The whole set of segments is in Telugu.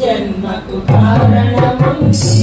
జన్మకు కారణముంది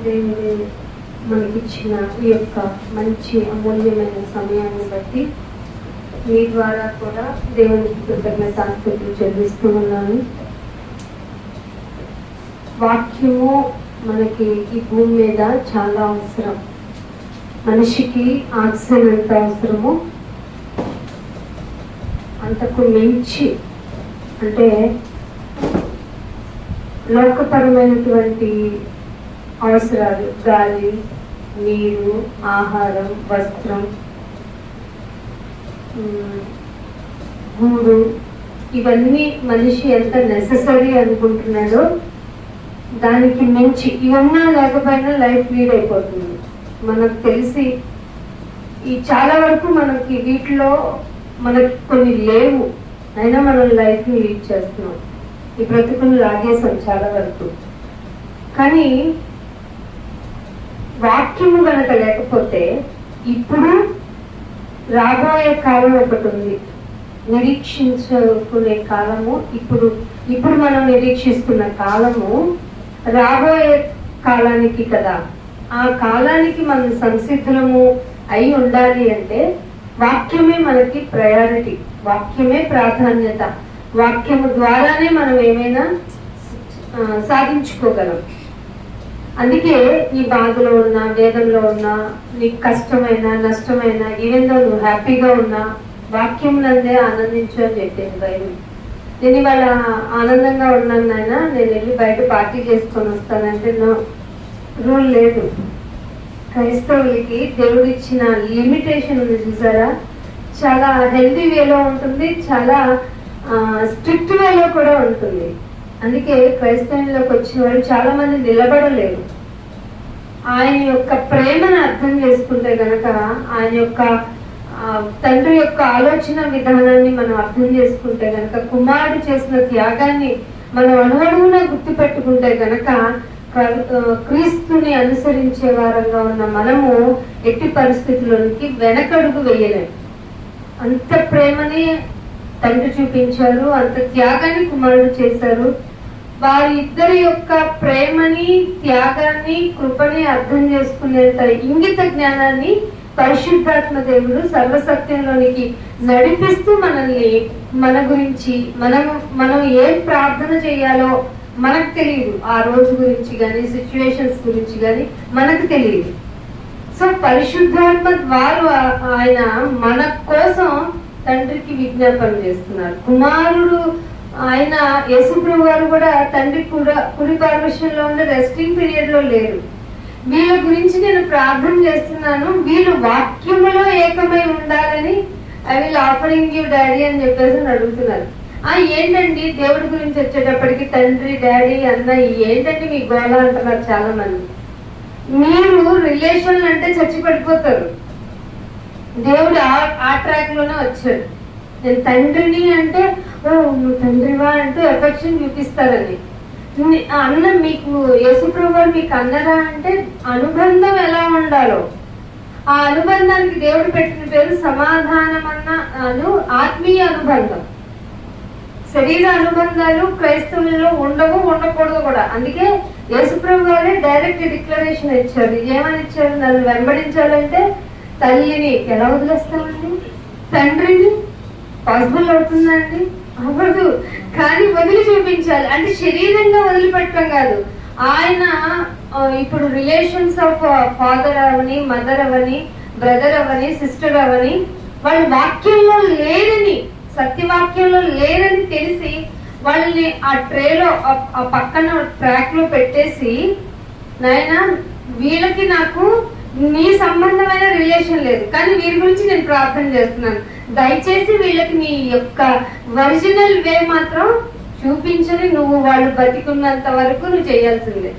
దేవుని మనకిచ్చిన ఈ యొక్క మంచి అమూల్యమైన సమయాన్ని బట్టి మీ ద్వారా కూడా దేవునికి కృతజ్ఞతాస్తుతులు చెల్లిస్తూ ఉన్నాను. వాక్యము మనకి ఈ భూమి మీద చాలా అవసరం. మనిషికి ఆక్సిజన్ ఎంత అవసరమో అంతకు మించి, అంటే లోకపరమైనటువంటి అవసరాలు, గాలి, నీరు, ఆహారం, వస్త్రం, గూడు, ఇవన్నీ మనిషి ఎంత నెససరీ అనుకుంటున్నాడో దానికి మించి ఇవన్నా లేకపోయినా లైఫ్ లీడ్ అయిపోతుంది. మనకు తెలిసి ఈ చాలా వరకు మనకి వీటిలో మనకి కొన్ని లేవు, అయినా మనం లైఫ్ని లీడ్ చేస్తున్నాం. ఈ బ్రతుకుని లాగేసాం చాలా వరకు. కానీ వాక్యము కనుక లేకపోతే ఇప్పుడు రాబోయే కాలం ఒకటి ఉంది, నిరీక్షించుకునే కాలము. ఇప్పుడు మనం నిరీక్షిస్తున్న కాలము రాబోయే కాలానికి కదా. ఆ కాలానికి మనం సంసిద్ధులము అయి ఉండాలి అంటే వాక్యమే మనకి ప్రయారిటీ, వాక్యమే ప్రాధాన్యత. వాక్యము ద్వారానే మనం ఏమైనా సాధించుకోగలం. అందుకే నీ బాధలో ఉన్నా, వేదనలో ఉన్నా, నీకు కష్టమైనా, నష్టమైనా, ఈవెన్ దో నువ్వు హ్యాపీగా ఉన్నా, వాక్యం నందే ఆనందించు అని చెప్పింది బైబిల్. నేను ఇవాళ ఆనందంగా ఉన్నాను నాయన, నేను వెళ్ళి బయట పార్టీ చేసుకొని వస్తానంటే నో, రూల్ లేదు. క్రైస్తవులకి దేవుడు ఇచ్చిన లిమిటేషన్ ఉంది చూసారా, చాలా హెల్దీ వేలో ఉంటుంది, చాలా స్ట్రిక్ట్ వేలో కూడా ఉంటుంది. అందుకే క్రైస్తవంలోకి వచ్చిన వాళ్ళు చాలా మంది నిలబడలేరు. ఆయన యొక్క ప్రేమను అర్థం చేసుకుంటే గనక, ఆయన యొక్క తండ్రి యొక్క ఆలోచన విధానాన్ని మనం అర్థం చేసుకుంటే గనక, కుమారుడు చేసిన త్యాగాన్ని మనం అణువణువున గుర్తుపెట్టుకుంటే గనక, క్రీస్తుని అనుసరించే వారంగా ఉన్న మనము ఎట్టి పరిస్థితుల్లోనికి వెనకడుగు వేయలేము. అంత ప్రేమని తండ్రి చూపించారు, అంత త్యాగాన్ని కుమారుడు చేశారు. వారి ఇద్దరి యొక్క ప్రేమని, త్యాగాన్ని, కృపని అర్థం చేసుకునేంత ఇంగిత జ్ఞానాన్ని పరిశుద్ధాత్మ దేవుడు సర్వసత్యంలోనికి నడిపిస్తూ మనల్ని, మన గురించి మనం ఏం ప్రార్థన చేయాలో మనకు తెలియదు. ఆ రోజు గురించి కానీ, సిచ్యువేషన్స్ గురించి కానీ మనకు తెలియదు. సో పరిశుద్ధాత్మ ద్వారా ఆయన మన కోసం తండ్రికి విజ్ఞాపన చేస్తున్నారు. కుమారుడు ఆయన యేసుప్రభు గారు కూడా తండ్రి కుడి పార్శ్వంలో ఉండే రెస్టింగ్ పీరియడ్ లో లేరు. వీళ్ళ గురించి నేను ప్రార్థన చేస్తున్నాను, వీళ్ళు వాక్యములో ఏకమై ఉండాలని I will offering you daddy అని చెప్పేసి అడుగుతున్నారు. ఏంటండి దేవుడి గురించి వచ్చేటప్పటికి తండ్రి, డాడీ, అన్న, ఏంటండి మీ గోళ అంటున్నారు చాలా మంది. మీరు రిలేషన్లు అంటే చచ్చి పడిపోతారు. దేవుడు ఆ ట్రాక్ లోనే వచ్చాడు. నేను తండ్రిని అంటే ఓ నువ్వు తండ్రివా అంటూ ఎఫెక్షన్ చూపిస్తారని. అన్న మీకు యేసుప్రభు గారు మీకు అన్నరా అంటే అనుబంధం ఎలా ఉండాలో, ఆ అనుబంధానికి దేవుడు పెట్టిన పేరు సమాధానం ఆత్మీయ అనుబంధం. శరీర అనుబంధాలు క్రైస్తవులలో ఉండవు, ఉండకూడదు కూడా. అందుకే యేసుప్రభు గారే డైరెక్ట్ డిక్లరేషన్ ఇచ్చారు. ఏమని ఇచ్చారు? నన్ను వెంబడించాలంటే తల్లిని ఎలా వదిలేస్తామండి? తండ్రిని పాసిబుల్ అవుతుందండి? అవ్వదు. కానీ వదిలి చూపించాలి. అంటే శరీరంగా వదిలిపెట్టడం కాదు. ఆయన ఇప్పుడు రిలేషన్స్ ఆఫ్ ఫాదర్ అవని, మదర్ అవని, బ్రదర్ అవని, సిస్టర్ అవని, వాళ్ళు వాక్యంలో లేరని, సత్యవాక్యంలో లేరని తెలిసి వాళ్ళని ఆ ట్రేలో ఆ పక్కన ట్రాక్ లో పెట్టేసి, నాయన వీళ్ళకి నాకు నీ సంబంధమైన రిలేషన్ లేదు, కానీ వీరి గురించి నేను ప్రార్థన చేస్తున్నాను, దయచేసి వీళ్ళకి నీ యొక్క ఒరిజినల్ వే మాత్రం చూపించని, నువ్వు వాళ్ళు బతికున్నంత వరకు నువ్వు చేయాల్సిందే.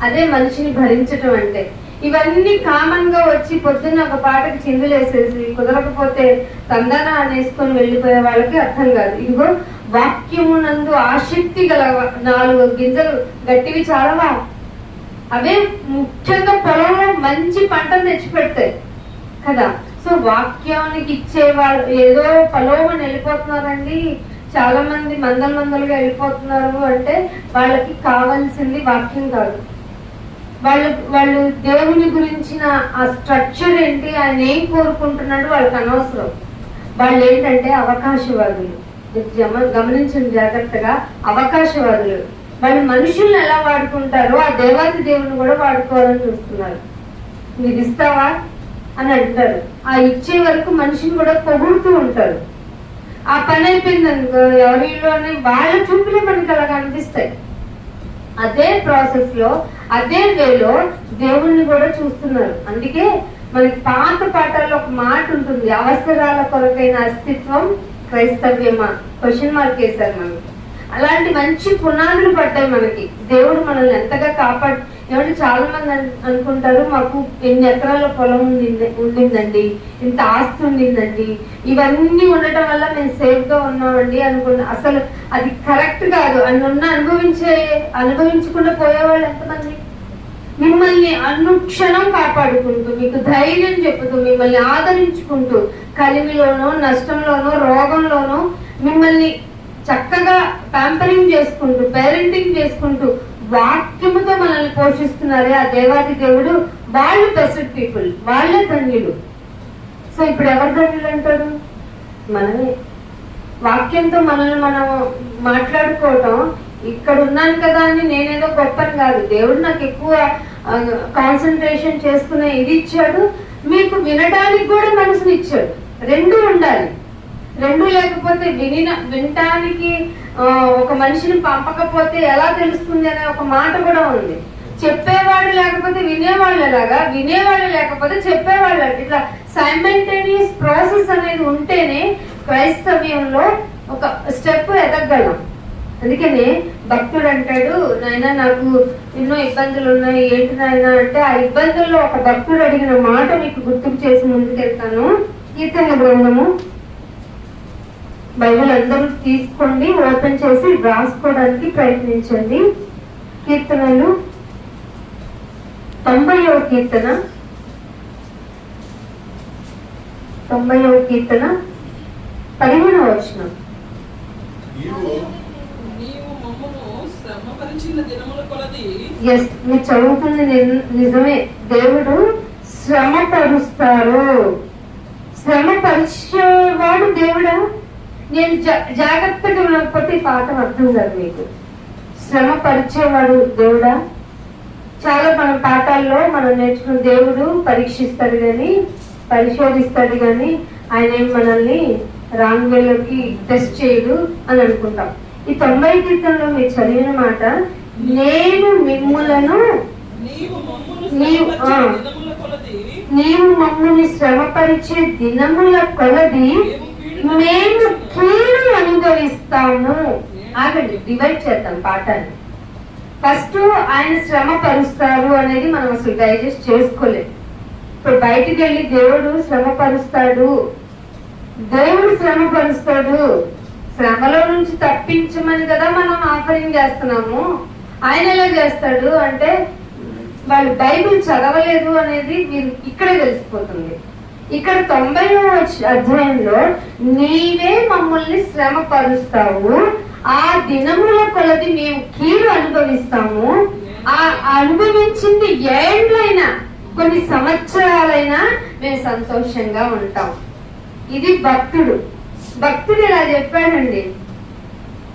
అదే మనిషిని భరించటం అంటే. ఇవన్నీ కామన్ గా వచ్చి పొద్దున్న ఒక పాటకి చిందులేసేసి కుదరకపోతే తందన అనేసుకొని వెళ్ళిపోయే వాళ్ళకి అర్థం కాదు. ఇదిగో వాక్యమునందు ఆసక్తి గల 4 గింజలు గట్టివి చాలవా? అవే ముఖ్యంగా పొలంలో మంచి పంటను తెచ్చిపెడతాయి కదా. సో వాక్యానికి ఇచ్చేవాళ్ళు ఏదో పొలంని వెళ్ళిపోతున్నారండి, చాలా మంది మందలుగా వెళ్ళిపోతున్నారు అంటే వాళ్ళకి కావాల్సింది వాక్యం కాదు. వాళ్ళు దేవుని గురించిన ఆ స్ట్రక్చర్ ఏంటి, ఆయన ఏం కోరుకుంటున్నాడు వాళ్ళకి అనవసరం. వాళ్ళు ఏంటంటే అవకాశవాదులు. గమనించండి జాగ్రత్తగా, అవకాశవాదులు. వాళ్ళు మనుషుల్ని ఎలా వాడుకుంటారో ఆ దేవాది దేవుని కూడా వాడుకోవాలని చూస్తున్నారు. మీరు ఇస్తావా అని అంటారు. ఆ ఇచ్చే వరకు మనిషిని కూడా పొగుడుతూ ఉంటారు. ఆ పని అయిపోయింది అనుకో, ఎవరిలో అని వాళ్ళ చూపులే మనకి అలాగ అనిపిస్తాయి. అదే ప్రాసెస్ లో, అదే వేలో దేవుణ్ణి కూడా చూస్తున్నారు. అందుకే మనకి పాత పాఠాల్లో ఒక మాట ఉంటుంది, అవసరాల కొరకైన అస్తిత్వం క్రైస్తవ్యమా? క్వశ్చన్ మార్క్ వేశారు మనకి. అలాంటి మంచి పునాదులు పడ్డాయి మనకి. దేవుడు మనల్ని ఎంతగా కాపాడు. ఏమంటే చాలా మంది అనుకుంటారు, మాకు 8 ఎకరాల పొలం ఉండిందండి, ఇంత ఆస్తి ఉండిందండి, ఇవన్నీ ఉండటం వల్ల మేము సేఫ్ గా ఉన్నామండి అనుకున్నా. అసలు అది కరెక్ట్ కాదు. అనుభవించకుండా పోయేవాళ్ళు ఎంతమంది? మిమ్మల్ని అనుక్షణం కాపాడుకుంటూ, మీకు ధైర్యం చెప్పుతూ, మిమ్మల్ని ఆదరించుకుంటూ, కలిమిలోనో, నష్టంలోనో, రోగంలోనో మిమ్మల్ని చక్కగా ప్యాంపరింగ్ చేసుకుంటూ, పేరెంటింగ్ చేసుకుంటూ, వాక్యముతో మనల్ని పోషిస్తున్నారే ఆ దేవాది దేవుడు. వాళ్ళు బెస్ట్ పీపుల్, వాళ్ళే ధన్యులు. సో ఇప్పుడు ఎవరు ధన్యులు అంటారు? మనమే. వాక్యంతో మనల్ని మనం మాట్లాడుకోవటం, ఇక్కడ ఉన్నాను కదా అని నేనేదో గొప్పని కాదు. దేవుడు నాకు ఎక్కువ కాన్సన్ట్రేషన్ చేసుకునే ఇది ఇచ్చాడు, మీకు వినడానికి కూడా మనసుని ఇచ్చాడు. 2 ఉండాలి. రెండు లేకపోతే వినటానికి ఒక మనిషిని పంపకపోతే ఎలా తెలుస్తుంది అనే ఒక మాట కూడా ఉంది. చెప్పేవాడు లేకపోతే వినేవాళ్ళు ఎలాగా, వినేవాళ్ళు లేకపోతే చెప్పేవాళ్ళు. ఇట్లా సైమల్టేనియస్ ప్రాసెస్ అనేది ఉంటేనే క్రైస్తవ్యంలో ఒక స్టెప్ ఎదగలం. అందుకని భక్తుడు అంటాడు, నాయన నాకు ఎన్నో ఇబ్బందులు ఉన్నాయి, ఏంటి నాయన అంటే, ఆ ఇబ్బందుల్లో ఒక భక్తుడు అడిగిన మాట మీకు గుర్తుకు చేసి ముందుకెళ్తాను. కీర్తన గ్రంథము, బైబిల్ అందరూ తీసుకోండి, ఓపెన్ చేసి రాసుకోవడానికి ప్రయత్నించండి. కీర్తనలు 90వ కీర్తన 15వ వచనం. మీరు చదువుతుంది నిజమే. దేవుడు శ్రమ పరుస్తారు. శ్రమ పరిచేవాడు దేవుడా? నేను జాగ్రత్తగా ఉన్నకపోతే పాఠం అర్థం కాదు మీకు. శ్రమ పరిచేవాడు దేవుడా? చాలా మన పాఠాల్లో మనం నేర్చుకున్న దేవుడు పరీక్షిస్తాడు కానీ, పరిశోధిస్తాడు కానీ ఆయన మనల్ని రాంగ్ వేలోకి టెస్ట్ చేయడు అని అనుకుంటాం. ఈ 90 కీర్తనలో మీరు చదివిన మాట, నేను మిమ్ములను నీవు మమ్ముని శ్రమపరిచే దినముల కొలది మేము కీడు అనుభవిస్తాము. ఆగండి, డివైడ్ చేద్దాం పాఠాన్ని. ఫస్ట్ ఆయన శ్రమ పరుస్తారు అనేది మనం అసలు డైజెస్ట్ చేసుకోలేదు. ఇప్పుడు బయటికి వెళ్ళి దేవుడు శ్రమ పరుస్తాడు, దేవుడు శ్రమ పరుస్తాడు, శ్రమలో నుంచి తప్పించమని కదా మనం ఆఫరింగ్ చేస్తున్నాము. ఆయన ఎలా చేస్తాడు అంటే, వాళ్ళు బైబిల్ చదవలేదు అనేది మీరు ఇక్కడే తెలిసిపోతుంది. ఇక్కడ 90వ అధ్యాయంలో నీవే మమ్మల్ని శ్రమ పరుస్తావు, ఆ దినముల కొలది మేము కీడు అనుభవిస్తాము. ఆ అనుభవించింది ఏండ్లైనా, కొన్ని సంవత్సరాలైనా మేము సంతోషంగా ఉంటాం. ఇది భక్తుడు. భక్తుడు ఇలా చెప్పాడండి,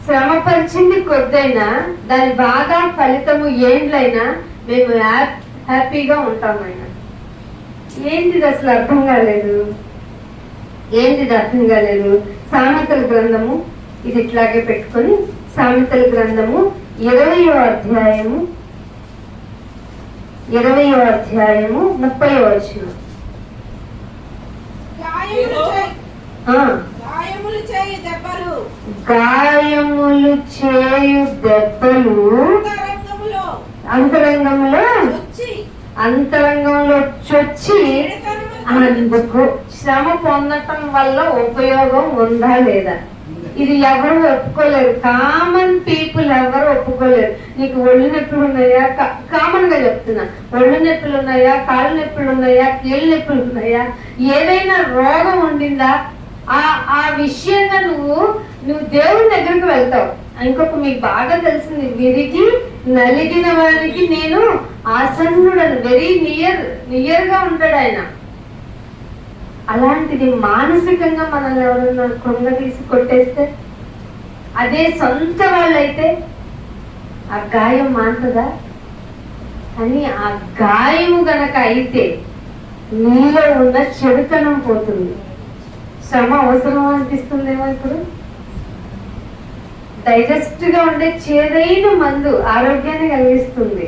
శ్రమపరిచింది కొద్దైనా దాని బాగా ఫలితము ఏండ్లైనా మేము హ్యాపీగా ఉంటాం. ఆయన ఏంటిది అసలు అర్థం కాలేదు, ఏంటిది అర్థం కాలేదు. సామెతల గ్రంథము, ఇది ఇట్లాగే పెట్టుకొని, సామెతల గ్రంథము 20వ అధ్యాయము 30వ వచనం. గాయములు చేయు దెబ్బలు అంతరంగంలో చొచ్చి అందుకు శ్రమ పొందటం వల్ల ఉపయోగం ఉందా లేదా? ఇది ఎవరు ఒప్పుకోలేరు. కామన్ పీపుల్ ఎవరు ఒప్పుకోలేరు. నీకు ఒళ్ళు నొప్పులు ఉన్నాయా, కామన్ గా చెప్తున్నా, ఒళ్ళు నొప్పులు ఉన్నాయా, కాళ్ళు నొప్పులు ఉన్నాయా, కీళ్ళ నొప్పులు ఉన్నాయా, ఏదైనా రోగం ఉండిందా, ఆ విషయంగా నువ్వు దేవుని దగ్గరికి వెళ్తావు. ఇంకొక మీకు బాగా తెలిసింది, విరిగి నలిగిన వారికి నేను ఆసన్నుడను. వెరీ నియర్ గా ఉంటాడు ఆయన. అలాంటిది మానసికంగా మనల్ని ఎవరన్నా కొంగ తీసి కొట్టేస్తే, అదే సొంత వాళ్ళైతే ఆ గాయం మాంతదా? కానీ ఆ గాయము గనక అయితే నీలో ఉన్న చెడుతనం పోతుంది. శ్రమ అవసరం అనిపిస్తుందేమో. ఇప్పుడు డైజెస్ట్ గా ఉండే చేదైన మందు ఆరోగ్యాన్ని కలిగిస్తుంది.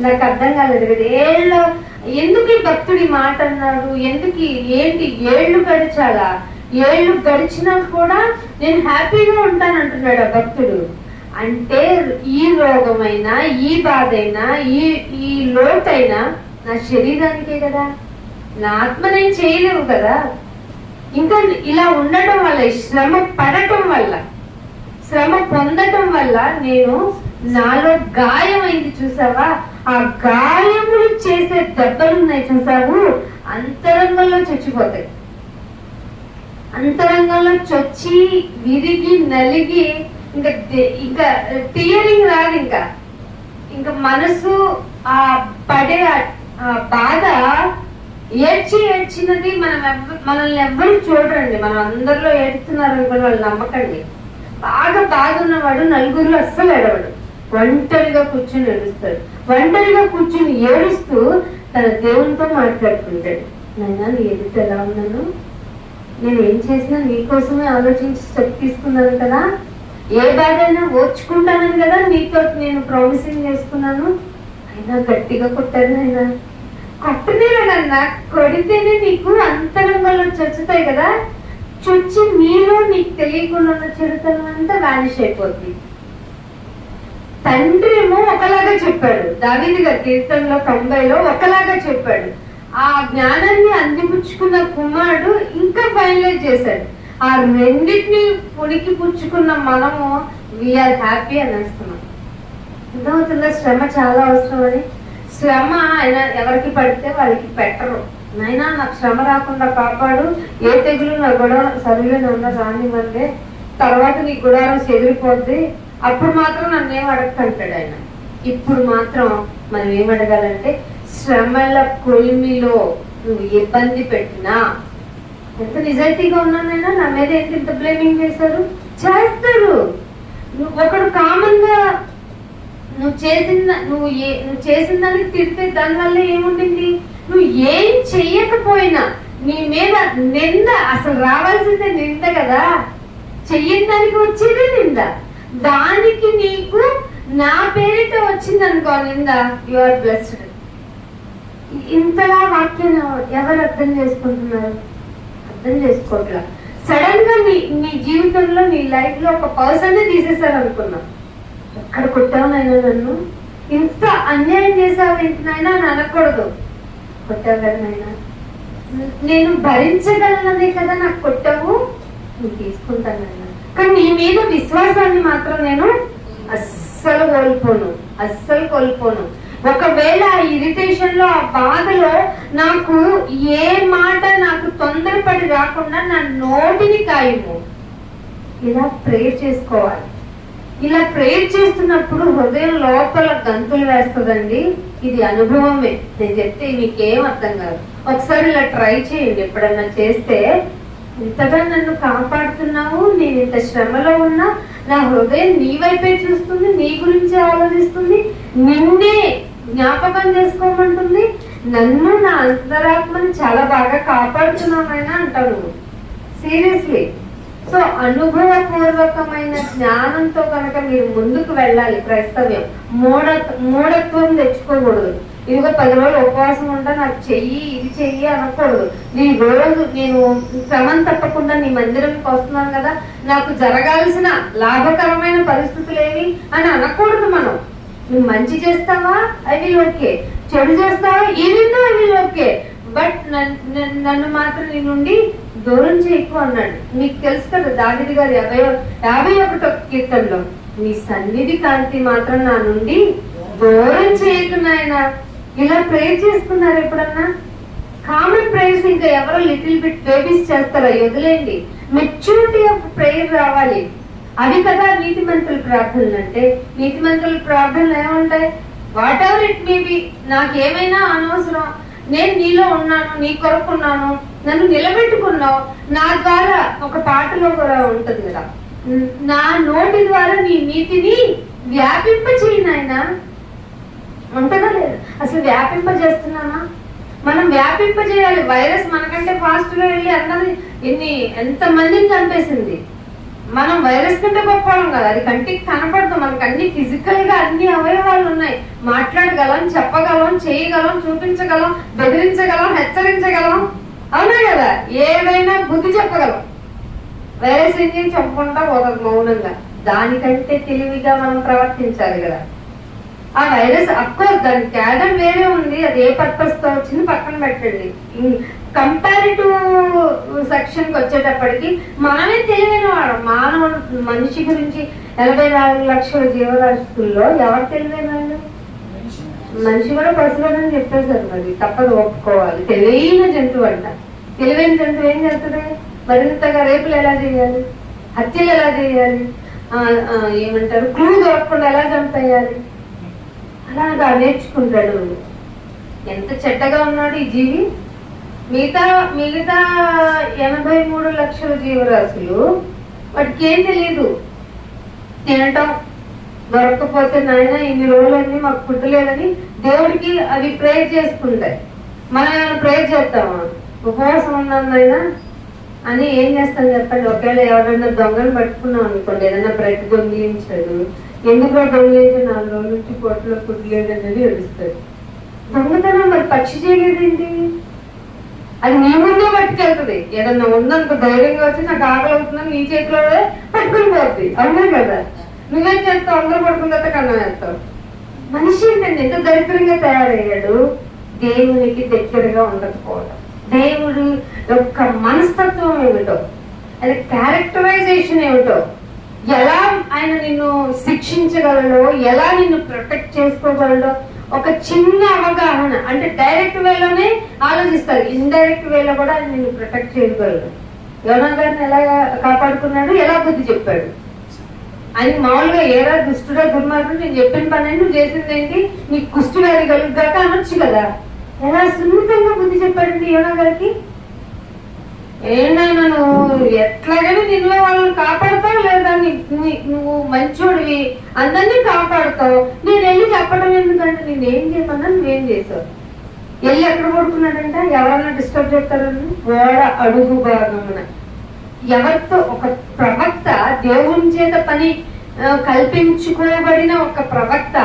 నాకు అర్థం కాలేదు కదా, ఎందుకు ఈ భక్తుడి మాట అన్నాడు, ఎందుకు ఏంటి, ఏళ్ళు గడిచాలా, ఏళ్ళు గడిచినా కూడా నేను హ్యాపీగా ఉంటాను అంటున్నాడు ఆ భక్తుడు. అంటే ఈ రోగమైనా, ఈ బాధైనా, ఈ లోటైనా నా శరీరానికే కదా, నా ఆత్మ నేను చేయలేవు కదా. ఇంకా ఇలా ఉండటం వల్ల, శ్రమ పడటం వల్ల, శ్రమ పొందటం వల్ల నేను, నాలో గాయమైంది చూసావా, ఆ గాయములు చేసే దెబ్బలున్నాయి చూసావు, అంతరంగంలో చచ్చిపోతాయి. అంతరంగంలో చొచ్చి విరిగి నలిగి ఇంకా టీయరింగ్ రాదు. ఇంకా మనసు ఆ పడే బాధ ఏడ్చినది మనల్ని ఎవ్వరు చూడండి. మనం అందరిలో ఏడుస్తున్నారు అనుకోండి, వాళ్ళు నమ్మకండి. బాగా బాధ ఉన్నవాడు నలుగురిలో అస్సలు ఏడవాడు, ఒంటరిగా కూర్చుని ఏడుస్తాడు. ఒంటరిగా కూర్చుని ఏడుస్తూ తన దేవునితో మాట్లాడుకుంటాడు. నాయనా, నీ ఎదుట ఎలా ఉన్నాను, నేను ఏం చేసినా నీకోసమే ఆలోచించి స్టెప్ తీసుకున్నాను కదా, ఏ బాధ అయినా ఓర్చుకుంటానని కదా నీతో నేను ప్రామిసింగ్ చేసుకున్నాను. అయినా గట్టిగా కొట్టారు అయినా. కొట్టనేరడన్నా, కొడితేనే నీకు అంతరంగంలో చొచ్చుతాయి కదా, చొచ్చి నీలో నీకు తెలియకుండా ఉన్న చెడుతనం అంతా వానిష్ అయిపోద్ది. తండ్రి ఏమో ఒకలాగా చెప్పాడు, దావీదు గారి కీర్తనలో 90లో ఒకలాగా చెప్పాడు. ఆ జ్ఞానాన్ని అందిపుచ్చుకున్న కుమారుడు ఇంకా ఫైనలైజ్ చేశాడు. ఆ రెండింటిని పుడికి పుచ్చుకున్న మనము వీఆర్ హ్యాపీ అనేస్తున్నాం. అర్థమవుతుందా? శ్రమ చాలా అవసరం అని. శ్రమ ఆయన ఎవరికి పడితే వాళ్ళకి పెట్టరు. నైనా నాకు శ్రమ రాకుండా కాపాడు, ఏ తెగులు నా గొడవ సరిగా రానివ్వండి, తర్వాత నీ గుడారం చెదిరిపోద్ది, అప్పుడు మాత్రం నన్ను ఏం అడగకంటాడు ఆయన. ఇప్పుడు మాత్రం మనం ఏం అడగాలంటే, శ్రమల కొలిమిలో నువ్వు ఇబ్బంది పెట్టినా, ఎంత నిజాయితీగా ఉన్నానైనా నా మీద ఏంటి ఇంత బ్లేమింగ్ చేస్తారు? చేస్తారు. ఒకడు కామన్ గా నువ్వు చేసిన దానికి తిడితే దానివల్ల ఏముంటుంది? నువ్వు ఏం చెయ్యకపోయినా నీ మీద నింద, అసలు రావాల్సిందే నింద కదా, చెయ్యని దానికి వచ్చేదే నింద. దానికి నీకు నా పేరిట వచ్చింది అనుకో నింద, యు ఆర్ బ్లెస్డ్. ఇంతలా వాక్యం ఎవరు అర్థం చేసుకుంటున్నారు? అర్థం చేసుకోవట్లా. సడన్ గా నీ జీవితంలో నీ లైఫ్ లో ఒక పర్సన్ తీసేసారు అనుకున్నా. ఎక్కడ కొట్టావునైనా నన్ను, ఇంత అన్యాయం చేసావు ఏంటినైనా అని అనకూడదు. కొట్టావు కదా నాయనా, నేను భరించగలనదే కదా నాకు కొట్టావు, నువ్వు తీసుకుంటానైనా. కానీ నీ మీద విశ్వాసాన్ని మాత్రం నేను అస్సలు కోల్పోను. ఒకవేళ ఆ ఇరిటేషన్ లో, ఆ బాధలో నాకు ఏ మాట నాకు తొందరపడి రాకుండా నా నోటిని కాయము. ఇలా ప్రేయర్ చేసుకోవాలి. ఇలా ప్రేయర్ చేస్తున్నప్పుడు హృదయం లోపల గంతులు వేస్తుందండి. ఇది అనుభవమే, నేను చెప్తే మీకేం అర్థం కాదు. ఒకసారి ఇలా ట్రై చేయండి. ఎప్పుడన్నా చేస్తే, ఇంతగా నన్ను కాపాడుతున్నావు, నేను ఇంత శ్రమలో ఉన్నా నా హృదయం నీ వైపే చూస్తుంది, నీ గురించి ఆలోచిస్తుంది, నిన్నే జ్ఞాపకం చేసుకోమంటుంది, నన్ను నా అంతరాత్మని చాలా బాగా కాపాడుతున్నామైనా అంటావు నువ్వు. సీరియస్లీ. సో అనుభవపూర్వకమైన జ్ఞానంతో కనుక మీరు ముందుకు వెళ్ళాలి. క్రైస్తవ్యం మూఢత్వం తెచ్చుకోకూడదు. ఇదిగో 10 రోజులు ఉపవాసం ఉంటా, నాకు ఇది చెయ్యి అనకూడదు. నేను క్రమం తప్పకుండా నీ మందిరంకి వస్తున్నాను కదా, నాకు జరగాల్సిన లాభకరమైన పరిస్థితులు ఏవి అని అనకూడదు. మనం నువ్వు మంచి చేస్తావా, అవి ఓకే, చెడు చేస్తావా, ఏవిందో అవి ఓకే, బట్ నన్ను మాత్రం నీ నుండి దూరం చేయకు అన్నాడు. మీకు తెలుసు కదా, దావీదు గారు 51వ కీర్తనలో, నీ సన్నిధి కాంతి మాత్రం నా నుండి దూరం చేయకు నాయన. ఇలా ప్రేయర్ చేసుకున్నారు ఎప్పుడన్నా? కామన్ ప్రేయర్స్ ఇంకా ఎవరో లిటిల్ బిట్ బేబీస్ చేస్తారా? వదిలేండి. మెచ్యూరిటీ ఆఫ్ ప్రేయర్ రావాలి. అవి కదా నీతిమంతుల ప్రార్థనలు అంటే. నీతిమంతుల ప్రార్థనలు ఏముంటాయి? వాట్ ఎవర్ ఇట్ మేబీ, నాకేమైనా అనవసరం, నేను నీలో ఉన్నాను, నీ కొరకున్నాను, నన్ను నిలబెట్టుకున్నావు, నా ద్వారా ఒక పాటలో కూడా ఉంటది కదా, నా నోటి ద్వారా నీ నీతిని వ్యాపింప చేయను ఆయన. ఉంటుందా లేదా? అసలు వ్యాపింప చేస్తున్నామా? మనం వ్యాపింప చేయాలి. వైరస్ మనకంటే ఫాస్ట్ గా వెళ్ళి అన్నది ఎంత మందిని చంపేసింది. మనం వైరస్ కంటే గొప్పవాళ్ళం కదా, అది కంటికి కనపడదు. మనకు అన్ని ఫిజికల్ గా అన్ని అవయవాలు ఉన్నాయి. మాట్లాడగలం, చెప్పగలం, చేయగలం, చూపించగలం, బెదిరించగలం, హెచ్చరించగలం, అవునా కదా? ఏదైనా బుద్ధి చెప్పగలం. వైరస్ ఏం చెప్పకుండా పోతుంది మౌనంగా. దానికంటే తెలివిగా మనం ప్రవర్తించాలి కదా. ఆ వైరస్ అఫ్కోర్స్ దాని క్యాడర్ వేరే ఉంది, అది ఏ పర్పస్ తో వచ్చింది పక్కన పెట్టండి. కంపారిటివ్ సెక్షన్ కి వచ్చేటప్పటికి మనమే తెలివైన వాడు. మనిషి గురించి 84 లక్షల జీవరాశుల్లో ఎవరు తెలివైన వాళ్ళు? మనిషి కూడా పశువులని చెప్పేశారు. మరి తప్పదు, ఒప్పుకోవాలి. తెలివైన జంతువు అంట. తెలివైన జంతువు ఏం చేస్తుంది? మరింతగా రేపులు ఎలా చేయాలి, హత్యలు ఎలా చేయాలి, ఏమంటారు, క్లూ దొరకకుండా ఎలా చంపేయాలి, అలాగా నేర్చుకుంటాడు. ఎంత చెడ్డగా ఉన్నాడు ఈ జీవి. మిగతా 83 లక్షల జీవరాశులు వాటికి ఏం తెలియదు. తినటం దొరకకపోతే నాయన ఇన్ని రోజులన్నీ మాకు ఫుడ్ లేదని దేవుడికి అవి ప్రేయర్ చేసుకుంటాయి. మనం ఏమైనా ప్రేయర్ చేస్తామా? ఉపవాసం ఉన్నాను నాయన, అని ఏం చేస్తాను చెప్పండి. ఒకవేళ ఎవరైనా దొంగలు పట్టుకున్నాం అనుకోండి, ఏదైనా బ్రెడ్ దొంగిలించాడు, ఎందుకు దొంగిలించి 4 రోజుల నుంచి పొట్టులో ఫుడ్ లేదనేది ఏడుస్తాడు. దొంగతనం మరి పక్షి చేయలేదేంటి? అది నీ ముందే పట్టుకెళ్తుంది. ఏదన్నా ఉందనుకో ధైర్యంగా వచ్చి నాకు ఆకలి అవుతుందని నీ చేతిలో పట్టుకుని పోతుంది. అవునా కదా? నువ్వేం చేస్తావు? అందరూ పడుకున్న తర్వాత కన్నా వేస్తావు. మనిషి ఏంటండి ఎంత దరిద్రంగా తయారయ్యాడు? దేవునికి దగ్గరగా ఉండకపోవడం, దేవుడు యొక్క మనస్తత్వం ఏమిటో, అది క్యారెక్టరైజేషన్ ఏమిటో, ఎలా ఆయన నిన్ను శిక్షించగలడో, ఎలా నిన్ను ప్రొటెక్ట్ చేసుకోగలడో ఒక చిన్న అవగాహన. అంటే డైరెక్ట్ వేలోనే ఆలోచిస్తారు, ఇండైరెక్ట్ వేలో కూడా ఆయన నిన్ను ప్రొటెక్ట్ చేయగలడు. యోనా గారిని ఎలా కాపాడుకున్నాడు, ఎలా బుద్ధి చెప్పాడు. ఆయన మామూలుగా ఏరా దుష్టుడా దుర్మార్గుడు, నేను చెప్పిన పని నువ్వు చేసింది ఏంటి, నీకు కుష్టి వ్యాధి కలుగుగాక అనొచ్చు కదా. ఎలా సున్నితంగా బుద్ధి చెప్పాడండి యోనా గారికి. ఏంటైనా నువ్వు ఎట్లాగైనా నిన్ను వాళ్ళని కాపాడుతావు, లేదా నువ్వు మంచోడివి అందరినీ కాపాడుతావు, నేను వెళ్ళి చెప్పడం ఎందుకంటే నేనేం చేయమన్నా నువ్వేం చేసావు. వెళ్ళి ఎక్కడ పడుకున్నాడంట, ఎవరన్నా డిస్టర్బ్ చేస్తారని ఓడ అడుగు భాగమున. ఎవరితో ఒక ప్రవక్త, దేవుని చేత పని కల్పించుకోబడిన ఒక ప్రవక్త